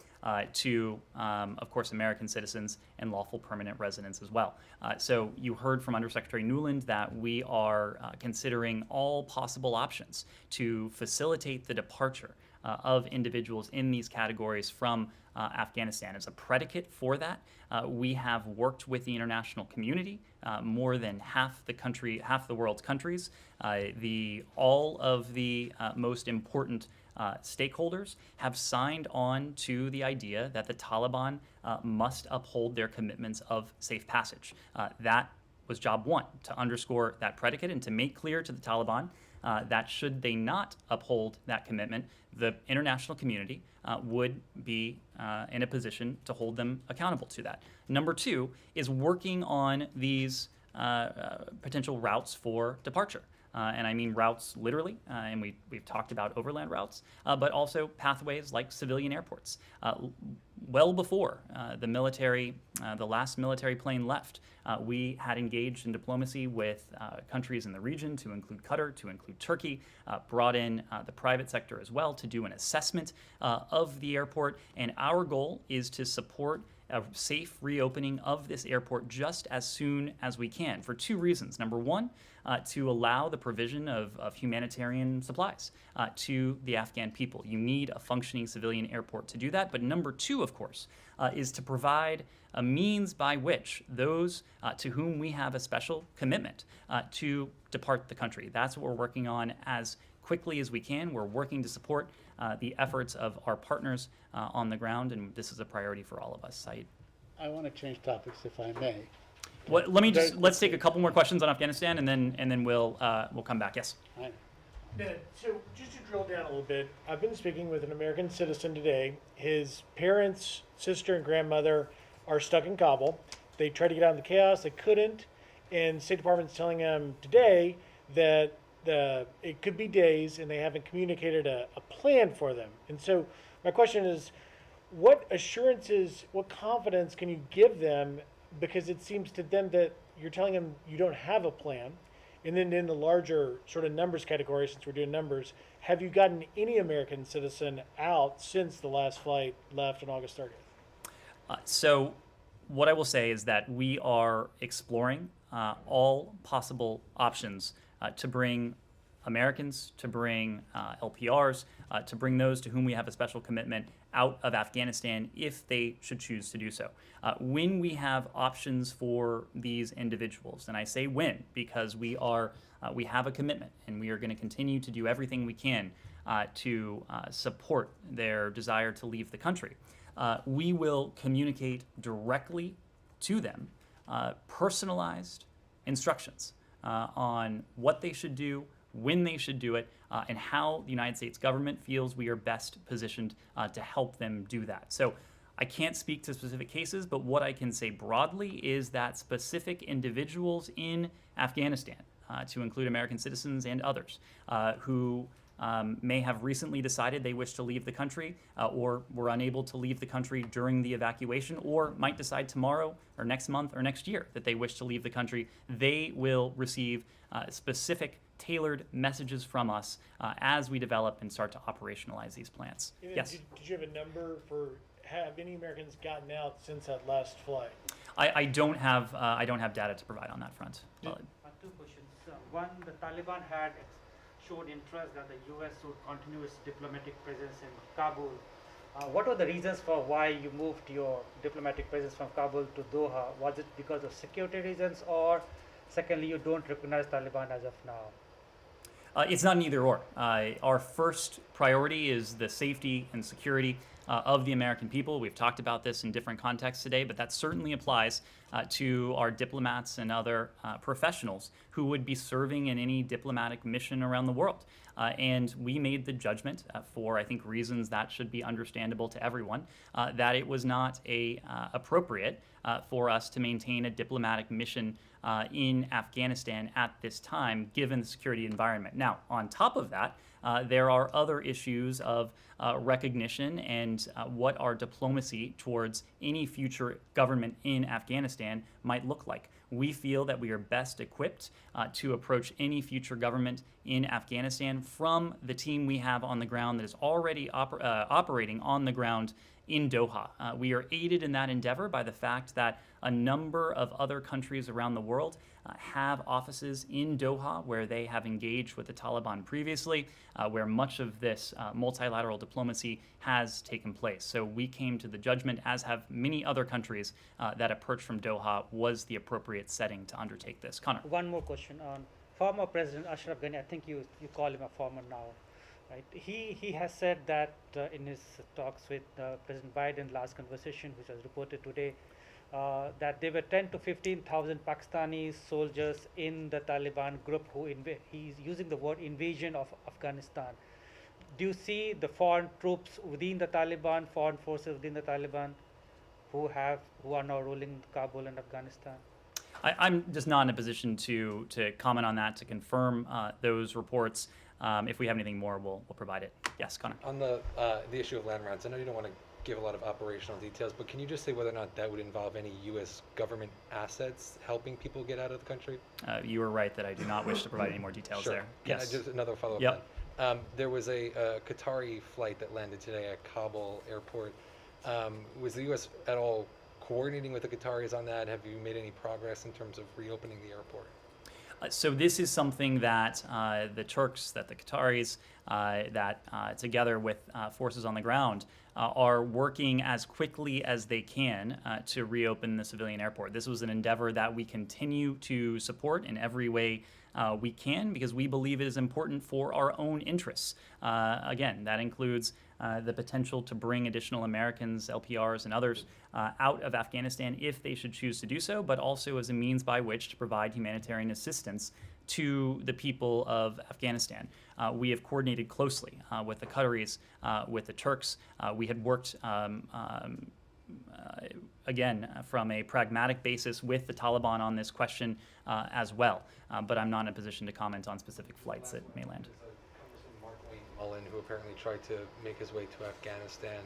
to, of course, American citizens and lawful permanent residents as well. So you heard from Undersecretary Nuland that we are considering all possible options to facilitate the departure of individuals in these categories from Afghanistan. As a predicate for that, we have worked with the international community, more than half the world's countries, all of the most important stakeholders have signed on to the idea that the Taliban must uphold their commitments of safe passage. That was job one, to underscore that predicate and to make clear to the Taliban that should they not uphold that commitment, the international community would be in a position to hold them accountable to that. Number two is working on these potential routes for departure. And I mean routes literally, and we've talked about overland routes, but also pathways like civilian airports. Well before the last military plane left, we had engaged in diplomacy with countries in the region, to include Qatar, to include Turkey, brought in the private sector as well to do an assessment of the airport, and our goal is to support a safe reopening of this airport just as soon as we can, for two reasons. Number one, to allow the provision of humanitarian supplies to the Afghan people. You need a functioning civilian airport to do that. But number two, of course, is to provide a means by which those to whom we have a special commitment to depart the country. That's what we're working on as quickly as we can. We're working to support the efforts of our partners on the ground, and this is a priority for all of us. Saeed. I want to change topics if I may. Well, let's take a couple more questions on Afghanistan, and then we'll come back. Yes. Right. So just to drill down a little bit, I've been speaking with an American citizen today. His parents, sister, and grandmother are stuck in Kabul. They tried to get out of the chaos, they couldn't, and State Department's telling them today that it could be days, and they haven't communicated a plan for them. And so my question is, what assurances, what confidence can you give them? Because it seems to them that you're telling them you don't have a plan. And then in the larger sort of numbers category, since we're doing numbers, have you gotten any American citizen out since the last flight left on August 30th? So what I will say is that we are exploring all possible options to bring Americans, to bring LPRs, to bring those to whom we have a special commitment out of Afghanistan if they should choose to do so. When we have options for these individuals, and I say when because we have a commitment, and we are going to continue to do everything we can to support their desire to leave the country, we will communicate directly to them personalized instructions on what they should do, when they should do it, and how the United States government feels we are best positioned to help them do that. So I can't speak to specific cases, but what I can say broadly is that specific individuals in Afghanistan, to include American citizens and others, who may have recently decided they wish to leave the country or were unable to leave the country during the evacuation, or might decide tomorrow or next month or next year that they wish to leave the country, they will receive specific tailored messages from us as we develop and start to operationalize these plans. Yes? Did you have a number for, have any Americans gotten out since that last flight? I don't have data to provide on that front. Two questions. One, the Taliban had showed interest that the U.S. would continue its diplomatic presence in Kabul. What were the reasons for why you moved your diplomatic presence from Kabul to Doha? Was it because of security reasons, or secondly, you don't recognize Taliban as of now? It's not an either or. Our first priority is the safety and security of the American people. We've talked about this in different contexts today, but that certainly applies to our diplomats and other professionals who would be serving in any diplomatic mission around the world. And we made the judgment, for I think reasons that should be understandable to everyone, that it was not appropriate for us to maintain a diplomatic mission in Afghanistan at this time, given the security environment. Now, on top of that, there are other issues of recognition and what our diplomacy towards any future government in Afghanistan might look like. We feel that we are best equipped to approach any future government in Afghanistan from the team we have on the ground that is already operating on the ground in Doha. We are aided in that endeavor by the fact that a number of other countries around the world have offices in Doha where they have engaged with the Taliban previously, where much of this multilateral diplomacy has taken place. So we came to the judgment, as have many other countries, that approach from Doha was the appropriate setting to undertake this. Connor. One more question on former President Ashraf Ghani. I think you call him a former now. right? He has said that in his talks with President Biden, last conversation, which was reported today, that there were 10 to 15,000 Pakistani soldiers in the Taliban group who he's using the word invasion of Afghanistan. Do you see the foreign troops within the Taliban, foreign forces within the Taliban, who are now ruling Kabul and Afghanistan? I'm just not in a position to comment on that, to confirm those reports. If we have anything more, we'll provide it. Yes, Connor. On the issue of land routes, I know you don't want to give a lot of operational details, but can you just say whether or not that would involve any U.S. government assets helping people get out of the country? You were right that I do not wish to provide any more details Sure. there. Yeah, Yes. just another follow-up. Yep. Then. There was a Qatari flight that landed today at Kabul airport. Was the U.S. at all coordinating with the Qataris on that? Have you made any progress in terms of reopening the airport? So this is something that the Turks, that the Qataris, together with forces on the ground, are working as quickly as they can to reopen the civilian airport. This was an endeavor that we continue to support in every way we can, because we believe it is important for our own interests. Again, that includes the potential to bring additional Americans, LPRs, and others out of Afghanistan if they should choose to do so, but also as a means by which to provide humanitarian assistance to the people of Afghanistan. We have coordinated closely with the Qataris, with the Turks. We had worked again, from a pragmatic basis with the Taliban on this question as well. But I'm not in a position to comment on specific flights that may land. Congressman Mark Wayne Mullen, who apparently tried to make his way to Afghanistan,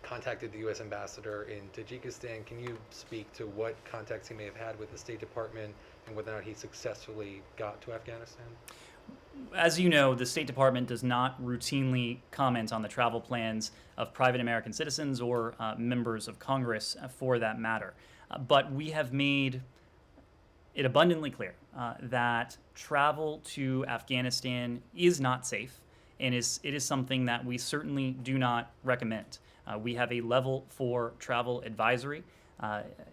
contacted the U.S. ambassador in Tajikistan. Can you speak to what contacts he may have had with the State Department and whether or not he successfully got to Afghanistan? As you know, the State Department does not routinely comment on the travel plans of private American citizens or members of Congress for that matter. But we have made it abundantly clear that travel to Afghanistan is not safe, and it is something that we certainly do not recommend. We have a level 4 travel advisory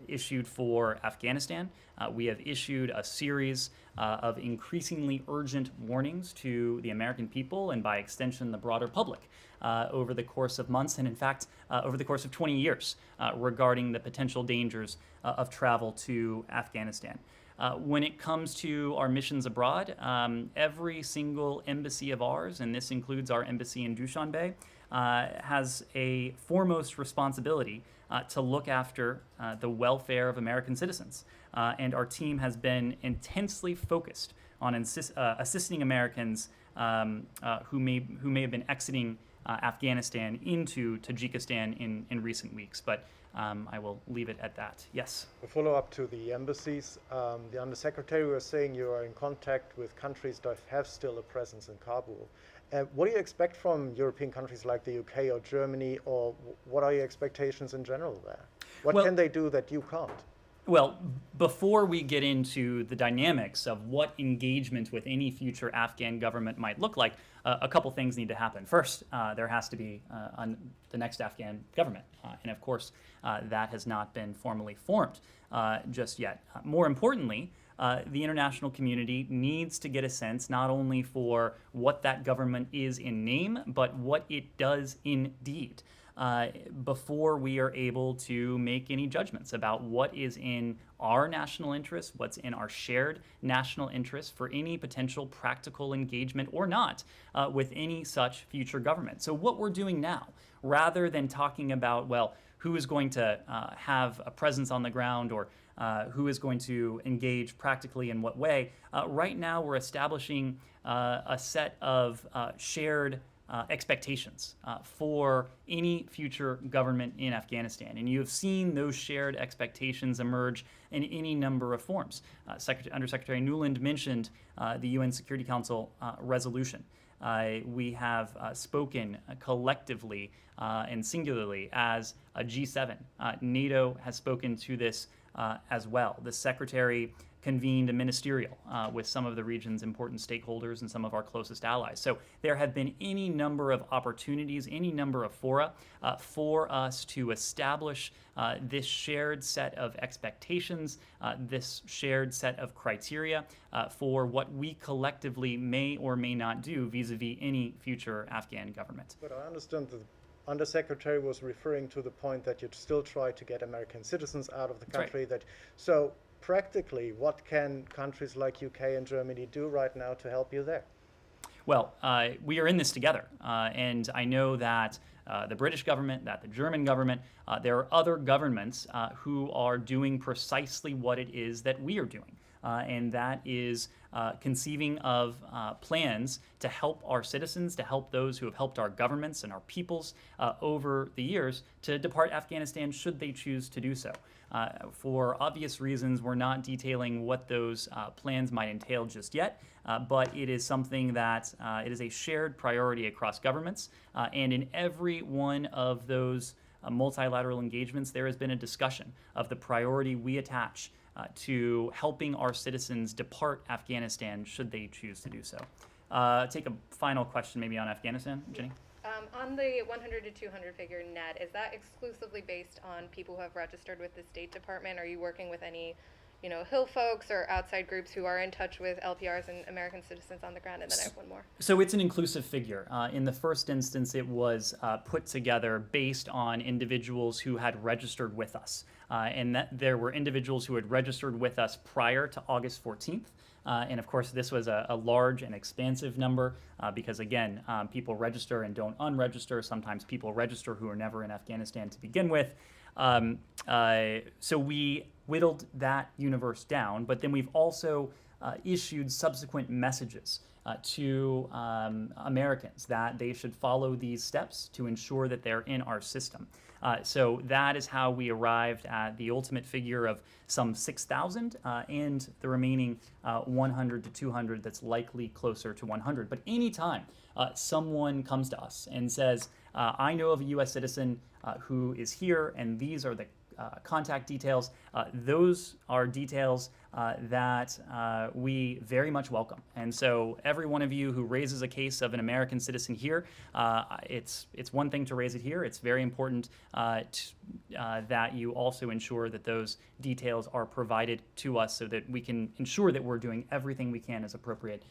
issued for Afghanistan. We have issued a series of increasingly urgent warnings to the American people and by extension the broader public over the course of months and in fact over the course of 20 years regarding the potential dangers of travel to Afghanistan. When it comes to our missions abroad, every single embassy of ours, and this includes our embassy in Dushanbe, has a foremost responsibility to look after the welfare of American citizens. And our team has been intensely focused on assisting Americans who may have been exiting Afghanistan into Tajikistan in recent weeks. But I will leave it at that. Yes? A follow-up to the embassies. The Undersecretary was saying you are in contact with countries that have still a presence in Kabul. What do you expect from European countries like the UK or Germany, or what are your expectations in general there? What can they do that you can't? Well, before we get into the dynamics of what engagement with any future Afghan government might look like, a couple things need to happen. First, there has to be the next Afghan government. And of course, that has not been formally formed just yet. More importantly, the international community needs to get a sense not only for what that government is in name, but what it does in deed. Before we are able to make any judgments about what is in our national interest, what's in our shared national interest for any potential practical engagement or not with any such future government. So what we're doing now, rather than talking about, well, who is going to have a presence on the ground or who is going to engage practically in what way, right now we're establishing a set of shared expectations for any future government in Afghanistan. And you have seen those shared expectations emerge in any number of forms. Undersecretary Nuland mentioned the UN Security Council resolution. We have spoken collectively and singularly as a G7. NATO has spoken to this as well. The Secretary convened a ministerial with some of the region's important stakeholders and some of our closest allies. So there have been any number of opportunities, any number of fora for us to establish this shared set of expectations, this shared set of criteria for what we collectively may or may not do vis-a-vis any future Afghan government. But I understand that the Undersecretary was referring to the point that you'd still try to get American citizens out of the country. Right. So practically, what can countries like UK and Germany do right now to help you there? Well, we are in this together, and I know that the British government, that the German government, there are other governments who are doing precisely what it is that we are doing. And that is conceiving of plans to help our citizens, to help those who have helped our governments and our peoples over the years to depart Afghanistan should they choose to do so. For obvious reasons, we're not detailing what those plans might entail just yet, but it is something that it is a shared priority across governments, and in every one of those multilateral engagements, there has been a discussion of the priority we attach to helping our citizens depart Afghanistan should they choose to do so. Take a final question maybe on Afghanistan, Jenny? On the 100 to 200 figure net, is that exclusively based on people who have registered with the State Department? Are you working with any, Hill folks or outside groups who are in touch with LPRs and American citizens on the ground? And then I have one more. So it's an inclusive figure. In the first instance, it was put together based on individuals who had registered with us. And that there were individuals who had registered with us prior to August 14th. And of course, this was a large and expansive number because, again, people register and don't unregister. Sometimes people register who are never in Afghanistan to begin with. So we whittled that universe down, but then we've also issued subsequent messages to Americans that they should follow these steps to ensure that they're in our system. So that is how we arrived at the ultimate figure of some 6,000 and the remaining 100 to 200 that's likely closer to 100. But anytime someone comes to us and says, I know of a U.S. citizen who is here and these are the contact details, those are details that we very much welcome. And so every one of you who raises a case of an American citizen here, it's one thing to raise it here. It's very important that you also ensure that those details are provided to us so that we can ensure that we're doing everything we can as appropriate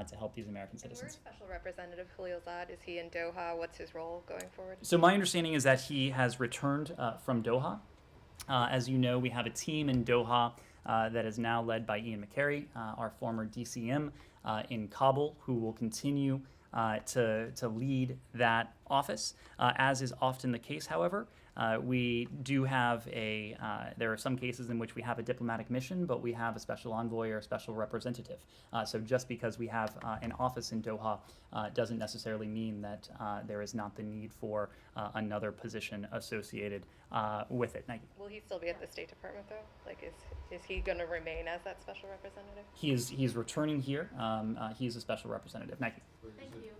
to help these American citizens. Where's Special Representative Khalilzad? Is he in Doha? What's his role going forward? So my understanding is that he has returned from Doha. As you know, we have a team in Doha that is now led by Ian McCary, our former DCM in Kabul, who will continue to lead that office. As is often the case, however, we do have there are some cases in which we have a diplomatic mission, but we have a special envoy or a special representative. So just because we have an office in Doha doesn't necessarily mean that there is not the need for another position associated with it. Will he still be at the State Department, though? Like, is he going to remain as that special representative? He's returning here. He's a special representative. Nike. Thank you.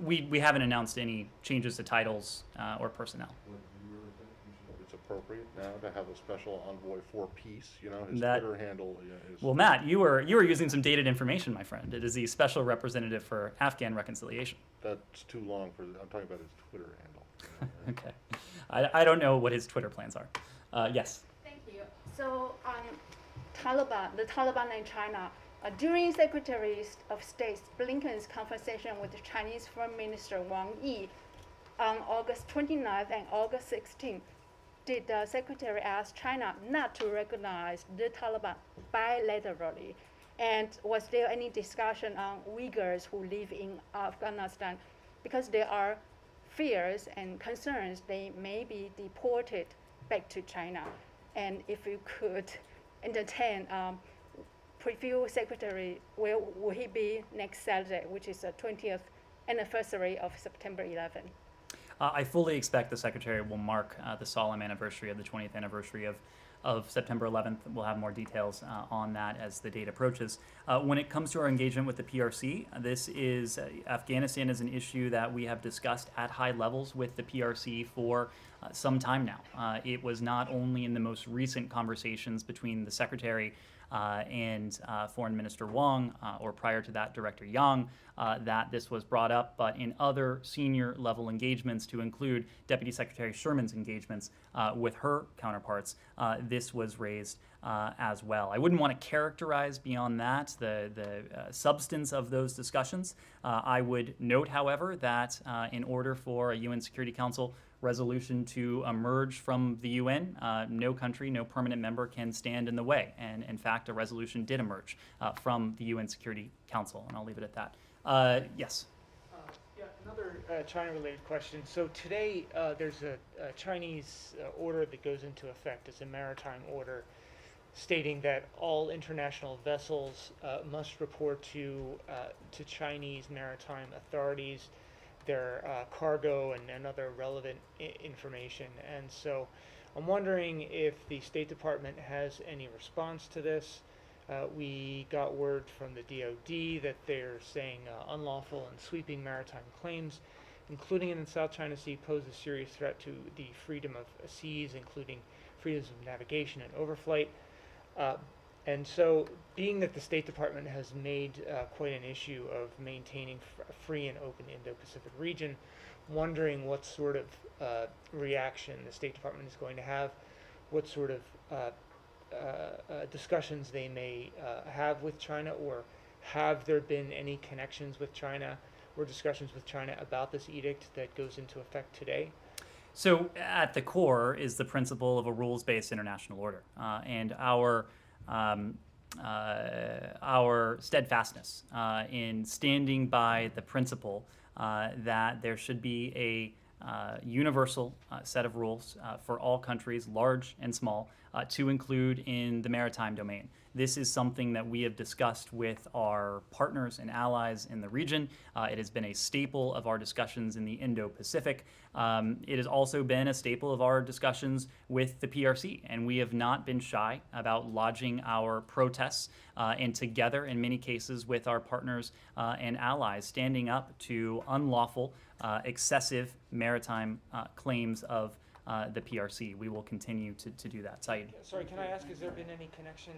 We haven't announced any changes to titles or personnel. Do you really think it's appropriate now to have a special envoy for peace? His That- Twitter handle is... Well, Matt, you were using some dated information, my friend. It is the special representative for Afghan reconciliation. That's too long for... I'm talking about his Twitter handle. Okay. I don't know what his Twitter plans are. Yes. Thank you. So, the Taliban in China, during Secretary of State Blinken's conversation with the Chinese Foreign Minister Wang Yi on August 29th and August 16th, did the Secretary ask China not to recognize the Taliban bilaterally? And was there any discussion on Uyghurs who live in Afghanistan? Because there are fears and concerns they may be deported back to China. And if you could entertain preview secretary, where will he be next Saturday, which is the 20th anniversary of September 11? I fully expect the Secretary will mark the solemn anniversary of the 20th anniversary of of September 11th. We'll have more details on that as the date approaches. When it comes to our engagement with the PRC, this is Afghanistan is an issue that we have discussed at high levels with the PRC for some time now. It was not only in the most recent conversations between the Secretary and Foreign Minister Wang, or prior to that, Director Yang, that this was brought up, but in other senior level engagements, to include Deputy Secretary Sherman's engagements with her counterparts, this was raised as well. I wouldn't want to characterize beyond that the substance of those discussions. I would note, however, that in order for a UN Security Council resolution to emerge from the UN, no country, no permanent member can stand in the way. And in fact, a resolution did emerge from the UN Security Council, and I'll leave it at that. Yes. Yeah, another China-related question. So today there's a Chinese order that goes into effect. It's a maritime order stating that all international vessels must report to Chinese maritime authorities their cargo and other relevant information. And so I'm wondering if the State Department has any response to this. We got word from the DoD that they're saying unlawful and sweeping maritime claims, including in the South China Sea, pose a serious threat to the freedom of seas, including freedoms of navigation and overflight. And so, being that the State Department has made quite an issue of maintaining a free and open Indo-Pacific region, wondering what sort of reaction the State Department is going to have, what sort of discussions they may have with China, or have there been any connections with China or discussions with China about this edict that goes into effect today? So at the core is the principle of a rules-based international order, and our steadfastness in standing by the principle that there should be a universal set of rules for all countries, large and small, to include in the maritime domain. This is something that we have discussed with our partners and allies in the region. It has been a staple of our discussions in the Indo-Pacific. It has also been a staple of our discussions with the PRC, and we have not been shy about lodging our protests and together, in many cases, with our partners and allies, standing up to unlawful, excessive maritime claims of the PRC. We will continue to do that. Saeed. Sorry, can I ask, has there been any connection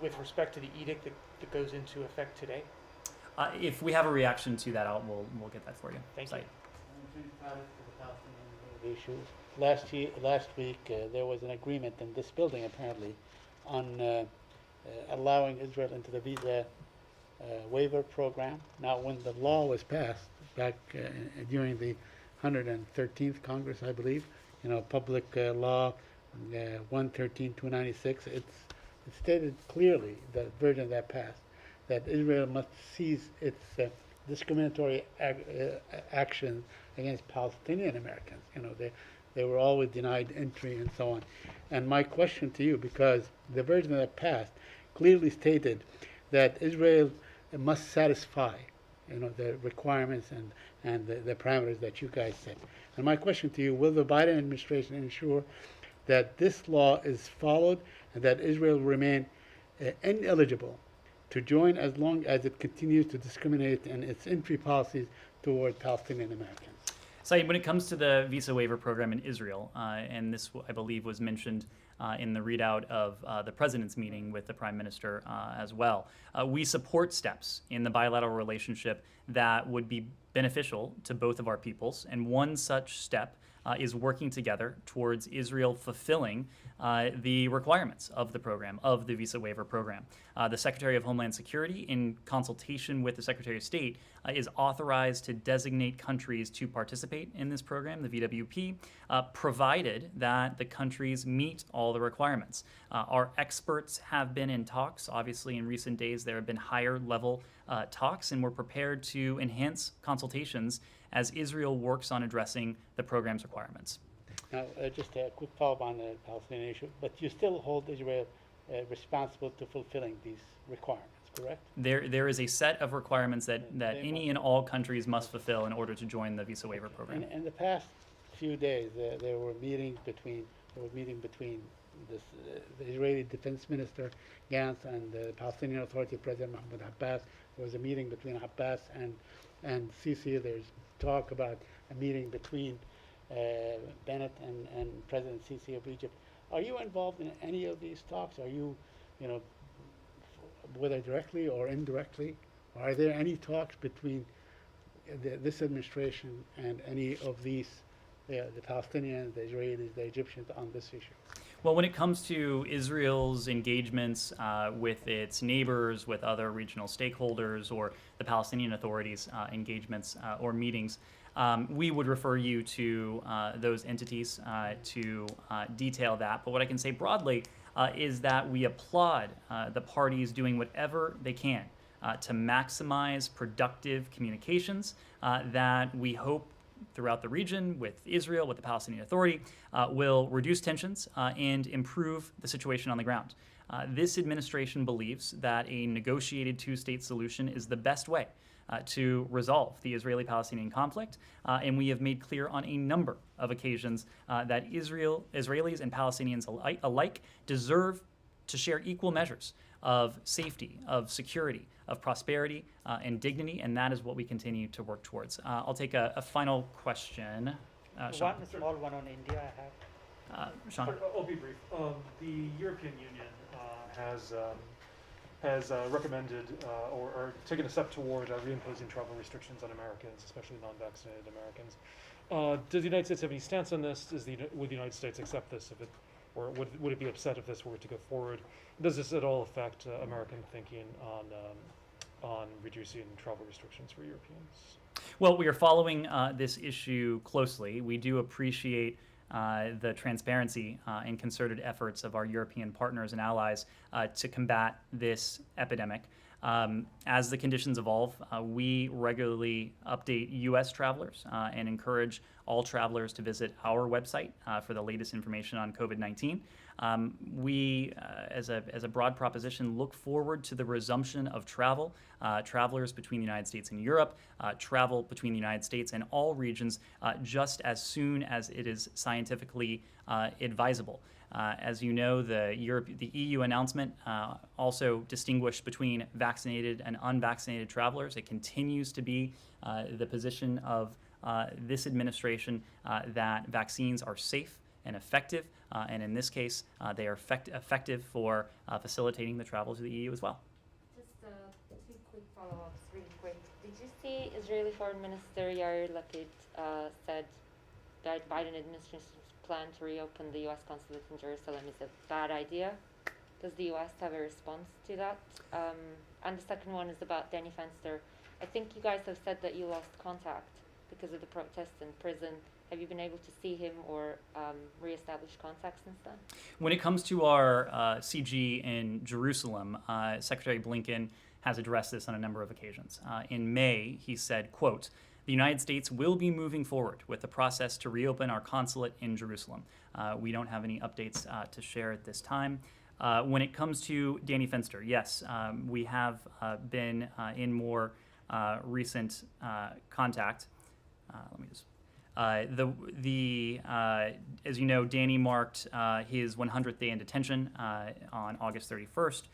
with respect to the edict that goes into effect today? If we have a reaction to that, we'll get that for you. Thank Saeed. Issues. Last week, there was an agreement in this building, apparently, on allowing Israel into the visa waiver program. Now, when the law was passed back during the 113th Congress, I believe, public law 113/296, it stated clearly, the version that passed, that Israel must cease its discriminatory action against Palestinian Americans. They were always denied entry and so on. And my question to you, because the version that passed clearly stated that Israel must satisfy the requirements and the parameters that you guys set. And my question to you, will the Biden administration ensure that this law is followed and that Israel remain ineligible to join as long as it continues to discriminate in its entry policies toward Palestinian Americans? Saeed, when it comes to the visa waiver program in Israel, and this, I believe, was mentioned in the readout of the president's meeting with the prime minister as well, we support steps in the bilateral relationship that would be beneficial to both of our peoples. And one such step is working together towards Israel fulfilling the requirements of the program, of the visa waiver program. The Secretary of Homeland Security, in consultation with the Secretary of State, is authorized to designate countries to participate in this program, the VWP, provided that the countries meet all the requirements. Our experts have been in talks. Obviously, in recent days, there have been higher level talks, and we're prepared to enhance consultations as Israel works on addressing the program's requirements. Now, just a quick follow-up on the Palestinian issue, but you still hold Israel responsible to fulfilling these requirements, correct? There is a set of requirements that any and all countries must fulfill in order to join the visa waiver program. In the past few days, there were meetings between the Israeli Defense Minister Gantz and the Palestinian Authority President Mahmoud Abbas. There was a meeting between Abbas and Sisi. There's talk about a meeting between Bennett and President Sisi of Egypt. Are you involved in any of these talks? Are you, whether directly or indirectly, are there any talks between this administration and any of these, the Palestinians, the Israelis, the Egyptians on this issue? Well, when it comes to Israel's engagements with its neighbors, with other regional stakeholders, or the Palestinian Authority's engagements or meetings, we would refer you to those entities to detail that. But what I can say broadly is that we applaud the parties doing whatever they can to maximize productive communications that we hope throughout the region with Israel, with the Palestinian Authority, will reduce tensions and improve the situation on the ground. This administration believes that a negotiated two-state solution is the best way to resolve the Israeli-Palestinian conflict, and we have made clear on a number of occasions that Israelis and Palestinians alike deserve to share equal measures of safety, of security, of prosperity, and dignity, and that is what we continue to work towards. I'll take a final question. Sean. One small one on India I have. Sean. I'll be brief. The European Union has recommended or taken a step toward reimposing travel restrictions on Americans, especially non-vaccinated Americans. Does the United States have any stance on this? Would the United States accept this or would it be upset if this were to go forward? Does this at all affect American thinking on reducing travel restrictions for Europeans? Well, we are following this issue closely. We do appreciate the transparency and concerted efforts of our European partners and allies to combat this epidemic. As the conditions evolve, we regularly update U.S. travelers and encourage all travelers to visit our website for the latest information on COVID-19. We, as a broad proposition, look forward to the resumption of travel, travelers between the United States and Europe, travel between the United States and all regions, just as soon as it is scientifically advisable. As you know, the EU announcement also distinguished between vaccinated and unvaccinated travelers. It continues to be the position of this administration that vaccines are safe and effective, and in this case, they are effective for facilitating the travel to the EU as well. Just two quick follow-ups, really quick. Did you see Israeli Foreign Minister Yair Lapid said that Biden administration's plan to reopen the U.S. consulate in Jerusalem is a bad idea? Does the U.S. have a response to that? And the second one is about Danny Fenster. I think you guys have said that you lost contact because of the protests in prison. Have you been able to see him or reestablish contact since then? When it comes to our CG in Jerusalem, Secretary Blinken has addressed this on a number of occasions. In May, he said, quote, "The United States will be moving forward with the process to reopen our consulate in Jerusalem." We don't have any updates to share at this time. When it comes to Danny Fenster, yes, we have been in more recent contact. Let me just. As you know, Danny marked his 100th day in detention on August 31st.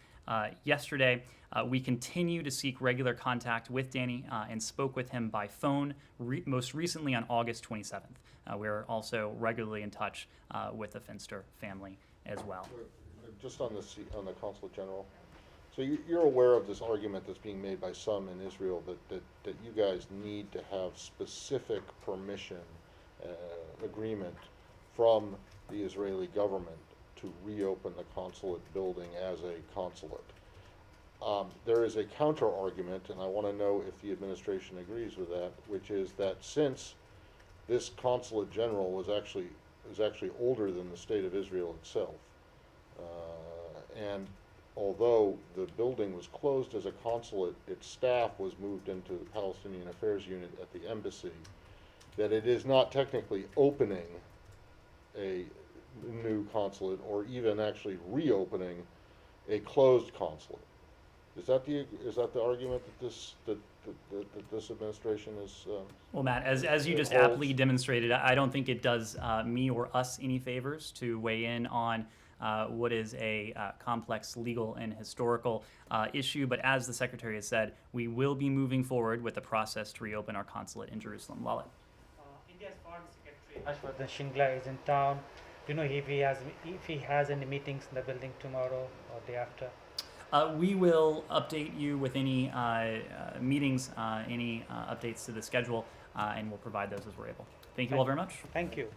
Yesterday, we continue to seek regular contact with Danny and spoke with him by phone, most recently on August 27th. We're also regularly in touch with the Fenster family as well. Just on the Consulate General, so you're aware of this argument that's being made by some in Israel that you guys need to have specific permission, agreement from the Israeli government to reopen the consulate building as a consulate. There is a counter argument, and I want to know if the administration agrees with that, which is that since this consulate general is actually older than the state of Israel itself, and although the building was closed as a consulate, its staff was moved into the Palestinian Affairs Unit at the embassy, that it is not technically opening a new consulate or even actually reopening a closed consulate. Is that the argument that this administration is? Well, Matt, as you just aptly demonstrated, I don't think it does me or us any favors to weigh in on what is a complex legal and historical issue. But as the Secretary has said, we will be moving forward with the process to reopen our consulate in Jerusalem. Lalit. India's Foreign Secretary Ashwardhan Shingla is in town. Do you know if he has any meetings in the building tomorrow or day after? We will update you with any meetings, any updates to the schedule, and we'll provide those as we're able. Thank you all very much. Thank you.